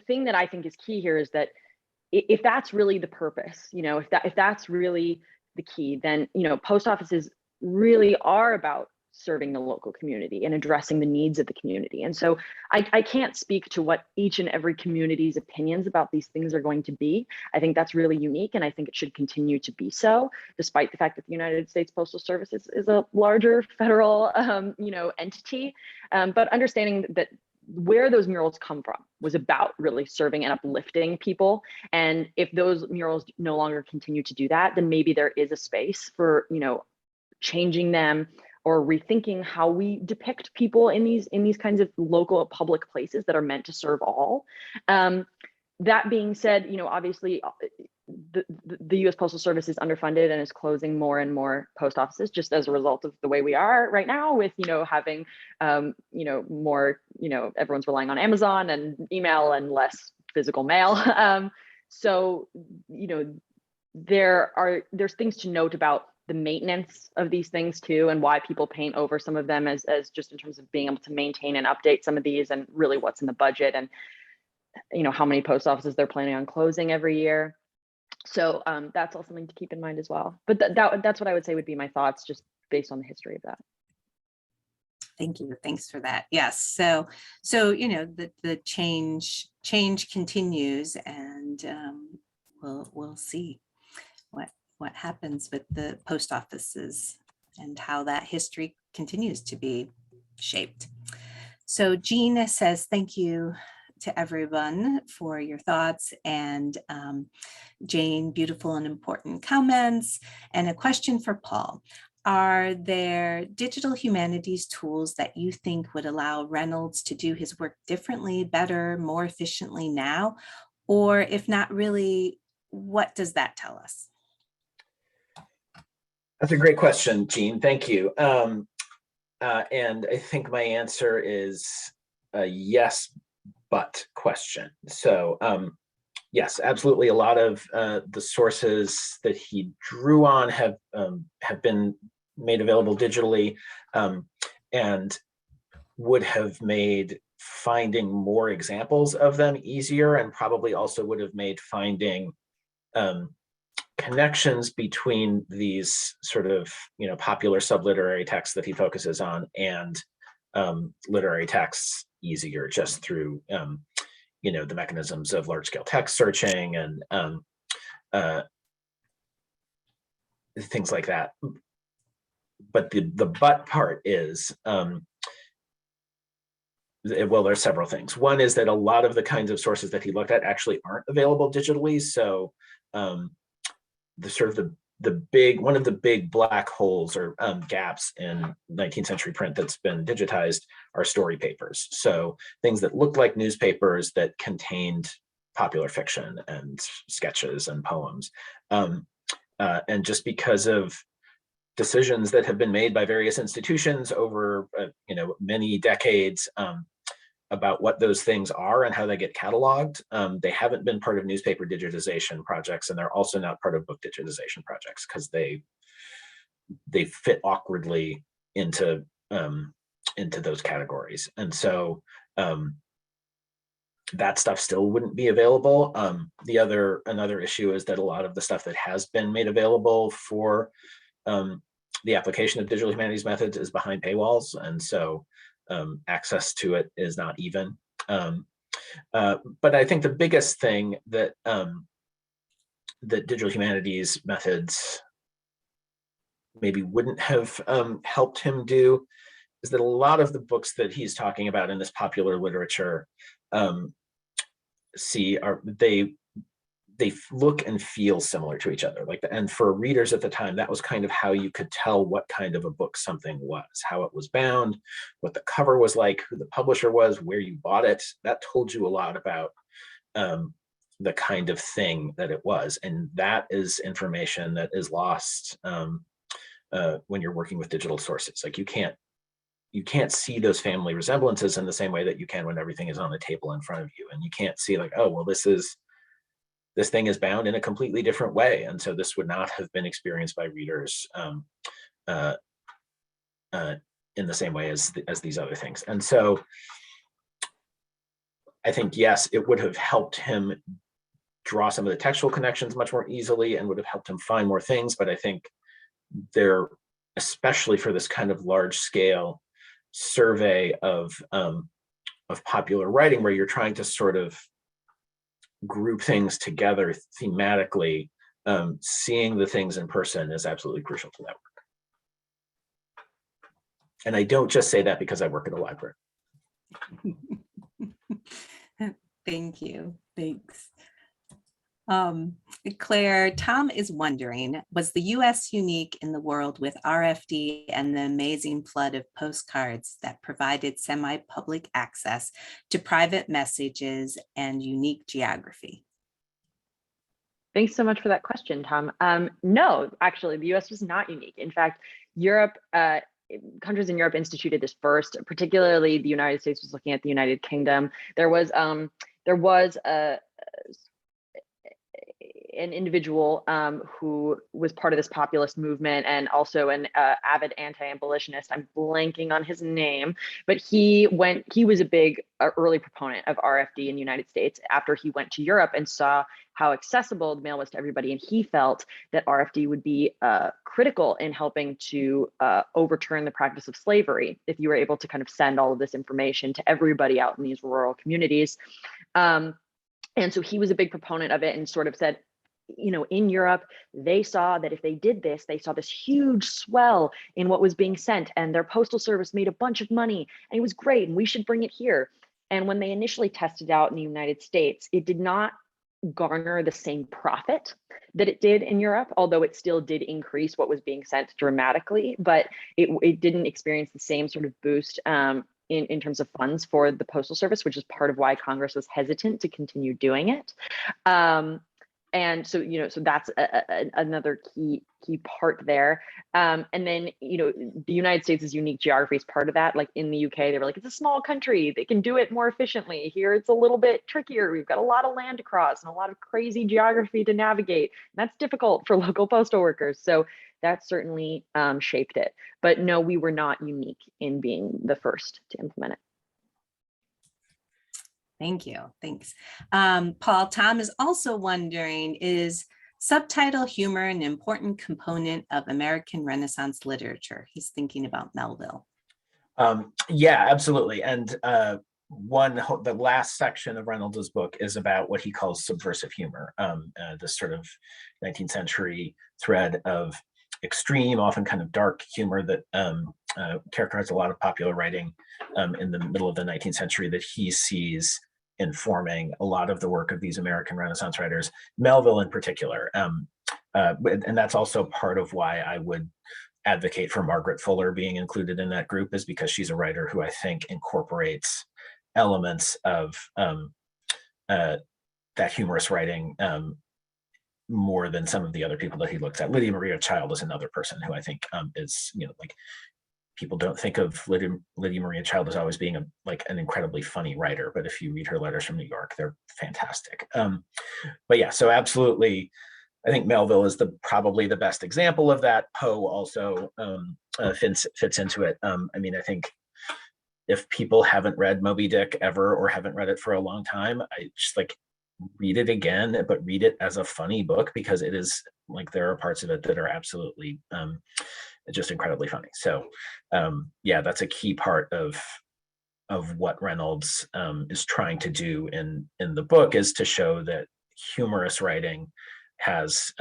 thing that I think is key here is that if that's really the purpose, if that's really the key, then post offices really are about serving the local community and addressing the needs of the community. And so I can't speak to what each and every community's opinions about these things are going to be. I think that's really unique, and I think it should continue to be so, despite the fact that the United States Postal Service is a larger federal entity. But understanding that where those murals come from was about really serving and uplifting people. And if those murals no longer continue to do that, then maybe there is a space for, changing them or rethinking how we depict people in these kinds of local public places that are meant to serve all. That being said, obviously the U.S. Postal Service is underfunded and is closing more and more post offices just as a result of the way we are right now with, having, more, everyone's relying on Amazon and email and less physical mail. So, there's things to note about the maintenance of these things too, and why people paint over some of them as just in terms of being able to maintain and update some of these, and really what's in the budget, and how many post offices they're planning on closing every year. So that's all something to keep in mind as well. But that's what I would say would be my thoughts, just based on the history of that. Thank you. Thanks for that. Yes. So the change continues, and we'll see what happens with the post offices and how that history continues to be shaped. So Jean says, thank you to everyone for your thoughts, and Jane, beautiful and important comments. And a question for Paul. Are there digital humanities tools that you think would allow Reynolds to do his work differently, better, more efficiently now? Or if not really, what does that tell us? That's a great question, Jean. Thank you. And I think my answer is a yes, but question. So yes, absolutely. A lot of the sources that he drew on have been made available digitally. And would have made finding more examples of them easier, and probably also would have made finding connections between these sort of, popular subliterary texts that he focuses on and literary texts easier, just through the mechanisms of large-scale text searching and things like that. But the but part is, well, there's several things. One is that a lot of the kinds of sources that he looked at actually aren't available digitally. So one of the big black holes or gaps in 19th century print that's been digitized are story papers. So things that looked like newspapers that contained popular fiction and sketches and poems. And just because of decisions that have been made by various institutions over many decades about what those things are and how they get cataloged, they haven't been part of newspaper digitization projects, and they're also not part of book digitization projects because they fit awkwardly into those categories. And so that stuff still wouldn't be available. Another issue is that a lot of the stuff that has been made available for the application of digital humanities methods is behind paywalls, and so access to it is not even. But I think the biggest thing that that digital humanities methods maybe wouldn't have helped him do is that a lot of the books that he's talking about in this popular literature they look and feel similar to each other. And for readers at the time, that was kind of how you could tell what kind of a book something was, how it was bound, what the cover was like, who the publisher was, where you bought it. That told you a lot about the kind of thing that it was. And that is information that is lost when you're working with digital sources. Like you can't see those family resemblances in the same way that you can when everything is on the table in front of you. And you can't see like, oh, well, this thing is bound in a completely different way. And so this would not have been experienced by readers in the same way as these other things. And so I think, yes, it would have helped him draw some of the textual connections much more easily and would have helped him find more things. But I think they're, especially for this kind of large scale survey of popular writing, where you're trying to sort of group things together thematically, seeing the things in person is absolutely crucial to that work. And I don't just say that because I work at a library. Thank you. Thanks. Claire, Tom is wondering, was the US unique in the world with RFD and the amazing flood of postcards that provided semi-public access to private messages and unique geography? Thanks so much for that question, Tom. No, actually, the US was not unique. In fact, countries in Europe instituted this first, particularly the United States was looking at the United Kingdom. There was an individual who was part of this populist movement and also an avid anti-abolitionist. I'm blanking on his name, but he was a big early proponent of RFD in the United States after he went to Europe and saw how accessible the mail was to everybody. And he felt that RFD would be critical in helping to overturn the practice of slavery if you were able to kind of send all of this information to everybody out in these rural communities. And so he was a big proponent of it and sort of said, in Europe, they saw that if they did this, they saw this huge swell in what was being sent, and their postal service made a bunch of money, and it was great, and we should bring it here. And when they initially tested out in the United States, it did not garner the same profit that it did in Europe, although it still did increase what was being sent dramatically, but it didn't experience the same sort of boost in terms of funds for the Postal Service, which is part of why Congress was hesitant to continue doing it. And so, so that's another key part there. And then, the United States' unique geography is part of that. Like in the UK, they were like, it's a small country, they can do it more efficiently. Here, it's a little bit trickier. We've got a lot of land to cross and a lot of crazy geography to navigate. And that's difficult for local postal workers. So that certainly shaped it. But no, we were not unique in being the first to implement it. Thank you. Thanks. Paul, Tom is also wondering, is subtitle humor an important component of American Renaissance literature? He's thinking about Melville. Yeah, absolutely. And the last section of Reynolds's book is about what he calls subversive humor, this sort of 19th century thread of extreme, often kind of dark humor that characterized a lot of popular writing in the middle of the 19th century that he sees informing a lot of the work of these American Renaissance writers, Melville in particular. And that's also part of why I would advocate for Margaret Fuller being included in that group, is because she's a writer who I think incorporates elements of that humorous writing more than some of the other people that he looks at. Lydia Maria Child is another person who I think is, like, people don't think of Lydia Maria Child as always being an incredibly funny writer, but if you read her letters from New York, they're fantastic. But yeah, so absolutely, I think Melville is probably the best example of that. Poe also fits into it. I mean, I think if people haven't read Moby Dick ever or haven't read it for a long time, I just read it again, but read it as a funny book, because it is there are parts of it that are absolutely just incredibly funny. So yeah, that's a key part of what Reynolds is trying to do in the book, is to show that humorous writing has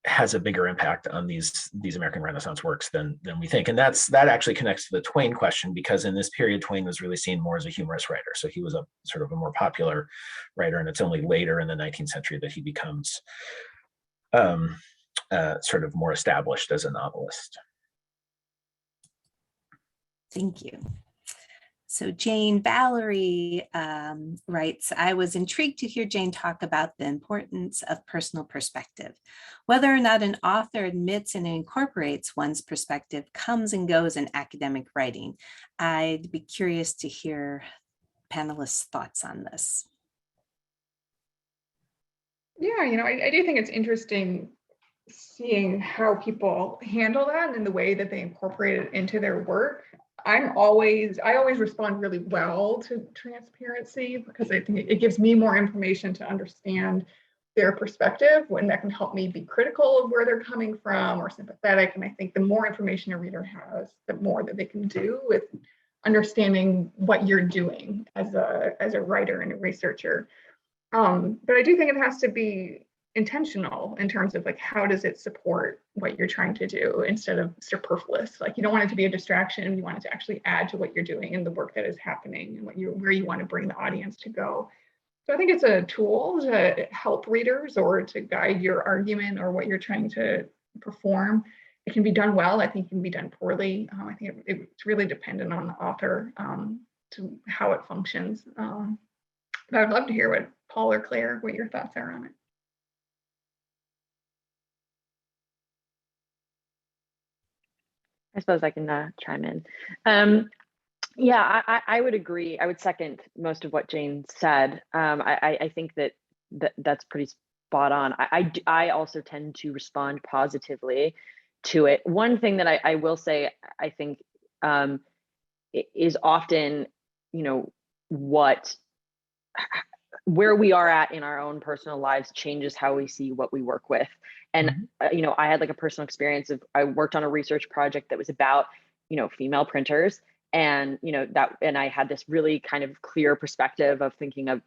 has a bigger impact on these American Renaissance works than we think. And that actually connects to the Twain question, because in this period, Twain was really seen more as a humorous writer. So he was a sort of a more popular writer, and it's only later in the 19th century that he becomes sort of more established as a novelist. Thank you. So Jane Valerie writes, I was intrigued to hear Jane talk about the importance of personal perspective. Whether or not an author admits and incorporates one's perspective comes and goes in academic writing. I'd be curious to hear panelists' thoughts on this. Yeah, I do think it's interesting seeing how people handle that and the way that they incorporate it into their work. I always respond really well to transparency, because I think it gives me more information to understand their perspective, when that can help me be critical of where they're coming from or sympathetic. And I think the more information a reader has, the more that they can do with understanding what you're doing as a writer and a researcher. But I do think it has to be intentional in terms of how does it support what you're trying to do, instead of superfluous. You don't want it to be a distraction. You want it to actually add to what you're doing and the work that is happening and where you want to bring the audience to go. So I think it's a tool to help readers or to guide your argument or what you're trying to perform. It can be done well. I think it can be done poorly. I think it's really dependent on the author to how it functions. But I'd love to hear what Paul or Claire, what your thoughts are on it. I suppose I can chime in. Yeah, I would agree. I would second most of what Jane said. I think that's pretty spot on. I also tend to respond positively to it. One thing that I will say, I think is often, where we are at in our own personal lives changes how we see what we work with. And, I had a personal experience I worked on a research project that was about, female printers. And, and I had this really kind of clear perspective of thinking of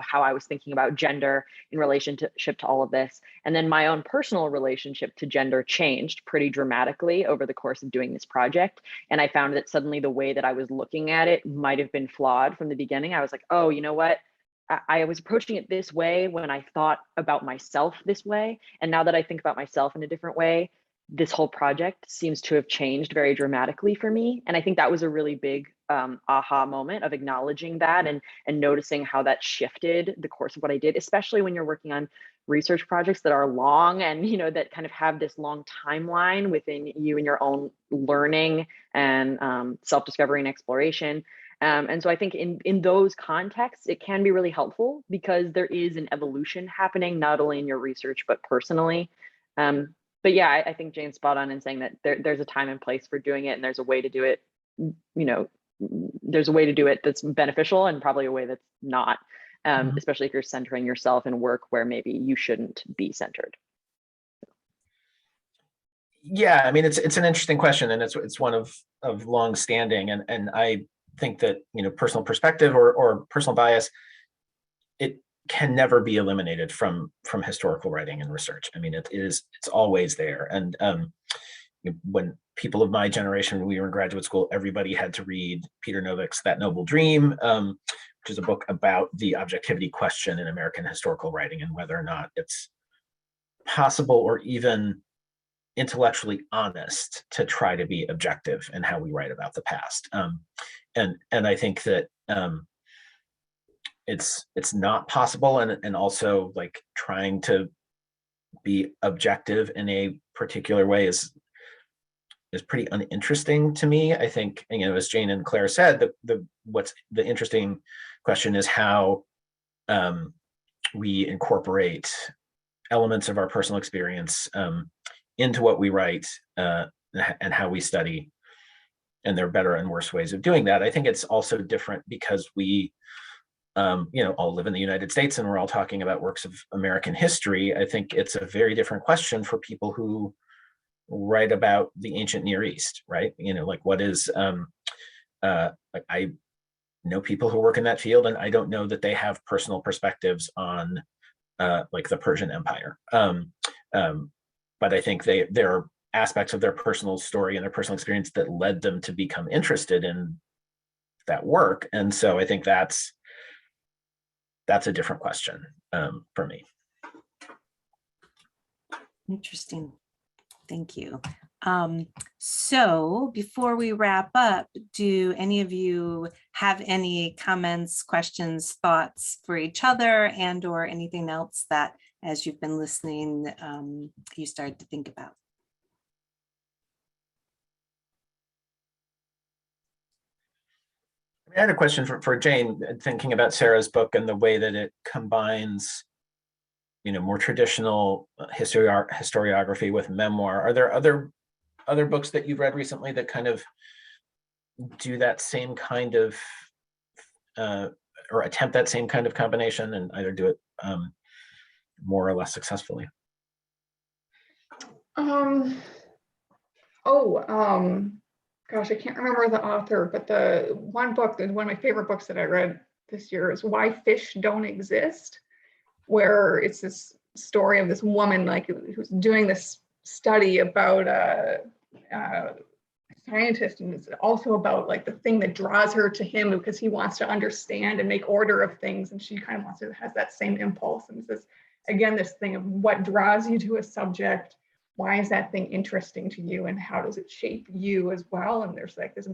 how I was thinking about gender in relationship to all of this. And then my own personal relationship to gender changed pretty dramatically over the course of doing this project. And I found that suddenly the way that I was looking at it might have been flawed from the beginning. I was like, oh, you know what? I was approaching it this way when I thought about myself this way. And now that I think about myself in a different way, this whole project seems to have changed very dramatically for me. And I think that was a really big aha moment of acknowledging that and noticing how that shifted the course of what I did, especially when you're working on research projects that are long and, you know, that kind of have this long timeline within you and your own learning and self-discovery and exploration. And so I think in those contexts, it can be really helpful because there is an evolution happening, not only in your research, but personally. But yeah, I think Jane's spot on in saying that there's a time and place for doing it, and there's a way to do it, you know, there's a way to do it that's beneficial and probably a way that's not, especially if you're centering yourself in work where maybe you shouldn't be centered. Yeah, I mean, it's an interesting question, and it's one of long standing, and I think that, you know, personal perspective or personal bias, it can never be eliminated from historical writing and research. I mean, it's always there. And when people of my generation, when we were in graduate school, everybody had to read Peter Novick's That Noble Dream, which is a book about the objectivity question in American historical writing and whether or not it's possible or even intellectually honest to try to be objective in how we write about the past. And I think that it's not possible, and also like trying to be objective in a particular way is pretty uninteresting to me. I think, you know, as Jane and Claire said, what's the interesting question is how we incorporate elements of our personal experience into what we write and how we study. And there are better and worse ways of doing that. I think it's also different because we, you know, all live in the United States and we're all talking about works of American history. I think it's a very different question for people who write about the ancient Near East, right? You know, like what is, like I know people who work in that field, and I don't know that they have personal perspectives on like the Persian Empire. But I think there are aspects of their personal story and their personal experience that led them to become interested in that work. And so I think that's a different question for me. Interesting. Thank you. So before we wrap up, do any of you have any comments, questions, thoughts for each other, and or anything else that as you've been listening, you started to think about? I had a question for Jane, thinking about Sarah's book and the way that it combines, you know, more traditional historiography with memoir. Are there other books that you've read recently that kind of do that same kind of or attempt that same kind of combination and either do it more or less successfully? Gosh, I can't remember the author, but the one book, one of my favorite books that I read this year is Why Fish Don't Exist, where it's this story of this woman like who's doing this study about a scientist, and it's also about like the thing that draws her to him because he wants to understand and make order of things, and she kind of has that same impulse. And this again, this thing of what draws you to a subject, why is that thing interesting to you, and how does it shape you as well? And there's like this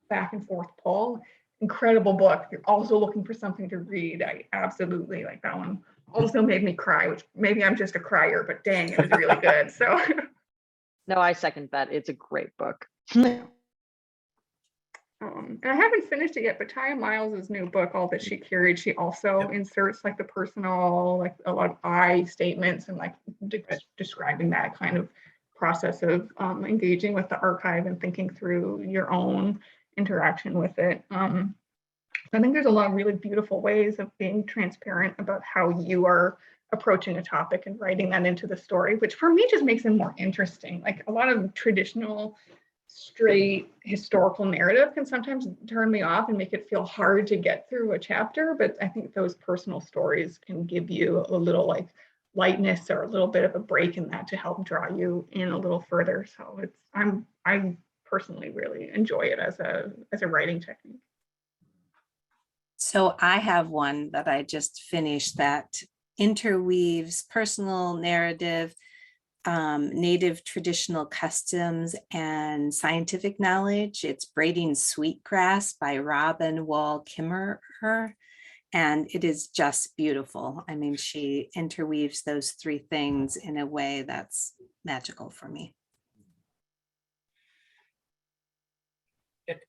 back and forth pull. Incredible book. If you're also looking for something to read, I absolutely like that one. Also made me cry, which maybe I'm just a crier, but dang, it was really good. So No, I second that. It's a great book. and I haven't finished it yet, but Taya Miles's new book, All That She Carried, she also inserts like the personal, like a lot of I statements and like describing that kind of process of engaging with the archive and thinking through your own interaction with it. I think there's a lot of really beautiful ways of being transparent about how you are approaching a topic and writing that into the story, which for me just makes it more interesting. Like a lot of traditional straight historical narrative can sometimes turn me off and make it feel hard to get through a chapter, but I think those personal stories can give you a little like lightness or a little bit of a break in that to help draw you in a little further. So I personally really enjoy it as a writing technique. So I have one that I just finished that interweaves personal narrative, native traditional customs and scientific knowledge. It's Braiding Sweetgrass by Robin Wall Kimmerer. And it is just beautiful. I mean, she interweaves those three things in a way that's magical for me.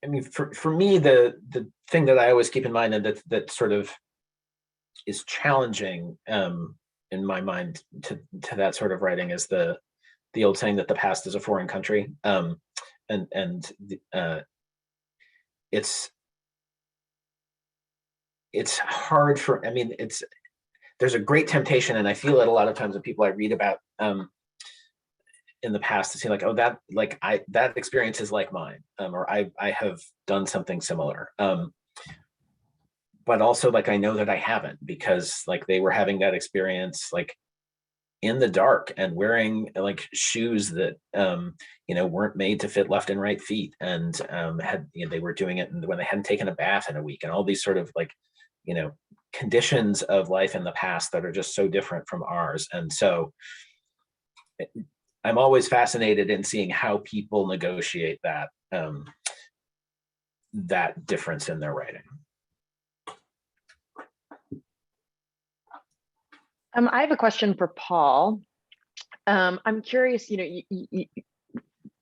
I mean, for me, the thing that I always keep in mind and that sort of is challenging in my mind to that sort of writing is the old saying that the past is a foreign country. It's hard for, I mean, there's a great temptation, and I feel it a lot of times when people I read about in the past to see like, oh, that experience is like mine, or I have done something similar. But also like I know that I haven't, because like they were having that experience like in the dark and wearing like shoes that weren't made to fit left and right feet, and they were doing it when they hadn't taken a bath in a week, and all these sort of like conditions of life in the past that are just so different from ours. And so I'm always fascinated in seeing how people negotiate that that difference in their writing. I have a question for Paul. I'm curious,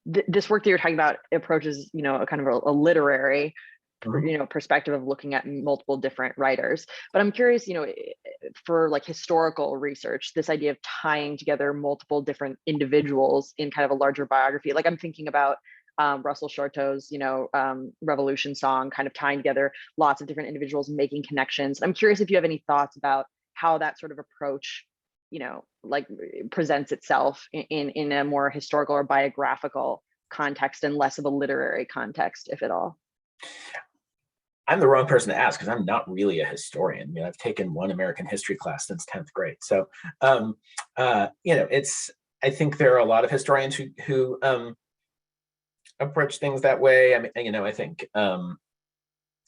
this work that you're talking about approaches, a kind of a literary, perspective of looking at multiple different writers. But I'm curious, for like historical research, this idea of tying together multiple different individuals in kind of a larger biography. Like I'm thinking about Russell Shorto's, Revolution Song, kind of tying together lots of different individuals, making connections. I'm curious if you have any thoughts about how that sort of approach, like presents itself in a more historical or biographical context and less of a literary context, if at all. I'm the wrong person to ask because I'm not really a historian. I've taken one American history class since 10th grade. So, I think there are a lot of historians who approach things that way. I mean, I think, on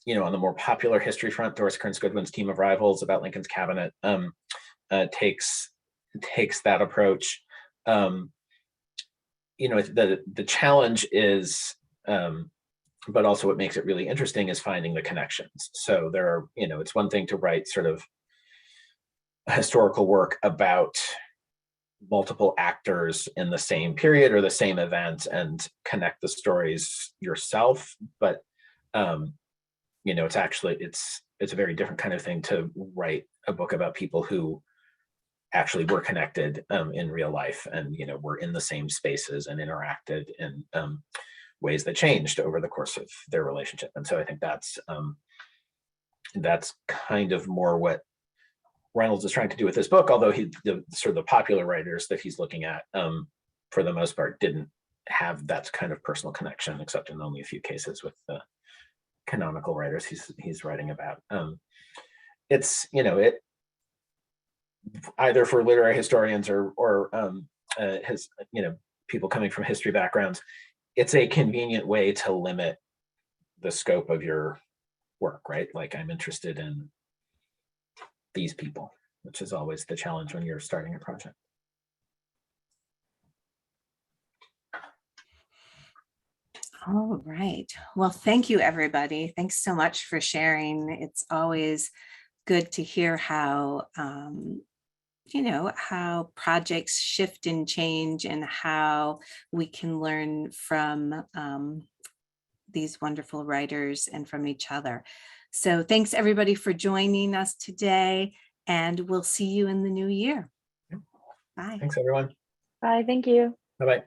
the more popular history front, Doris Kearns Goodwin's Team of Rivals about Lincoln's cabinet takes that approach. The challenge is, but also what makes it really interesting is finding the connections. So there are, it's one thing to write sort of a historical work about multiple actors in the same period or the same event and connect the stories yourself. But, it's actually, it's a very different kind of thing to write a book about people who actually were connected in real life and, were in the same spaces and interacted in ways that changed over the course of their relationship. And so I think that's kind of more what Reynolds is trying to do with this book, although the popular writers that he's looking at, for the most part, didn't have that kind of personal connection, except in only a few cases with the canonical writers he's writing about. It's, either for literary historians or people coming from history backgrounds, it's a convenient way to limit the scope of your work, right? Like I'm interested in these people, which is always the challenge when you're starting a project. All right. Well, thank you, everybody. Thanks so much for sharing. It's always good to hear how, how projects shift and change and how we can learn from these wonderful writers and from each other. So thanks everybody for joining us today, and we'll see you in the new year. Bye. Thanks, everyone. Bye, thank you. Bye-bye.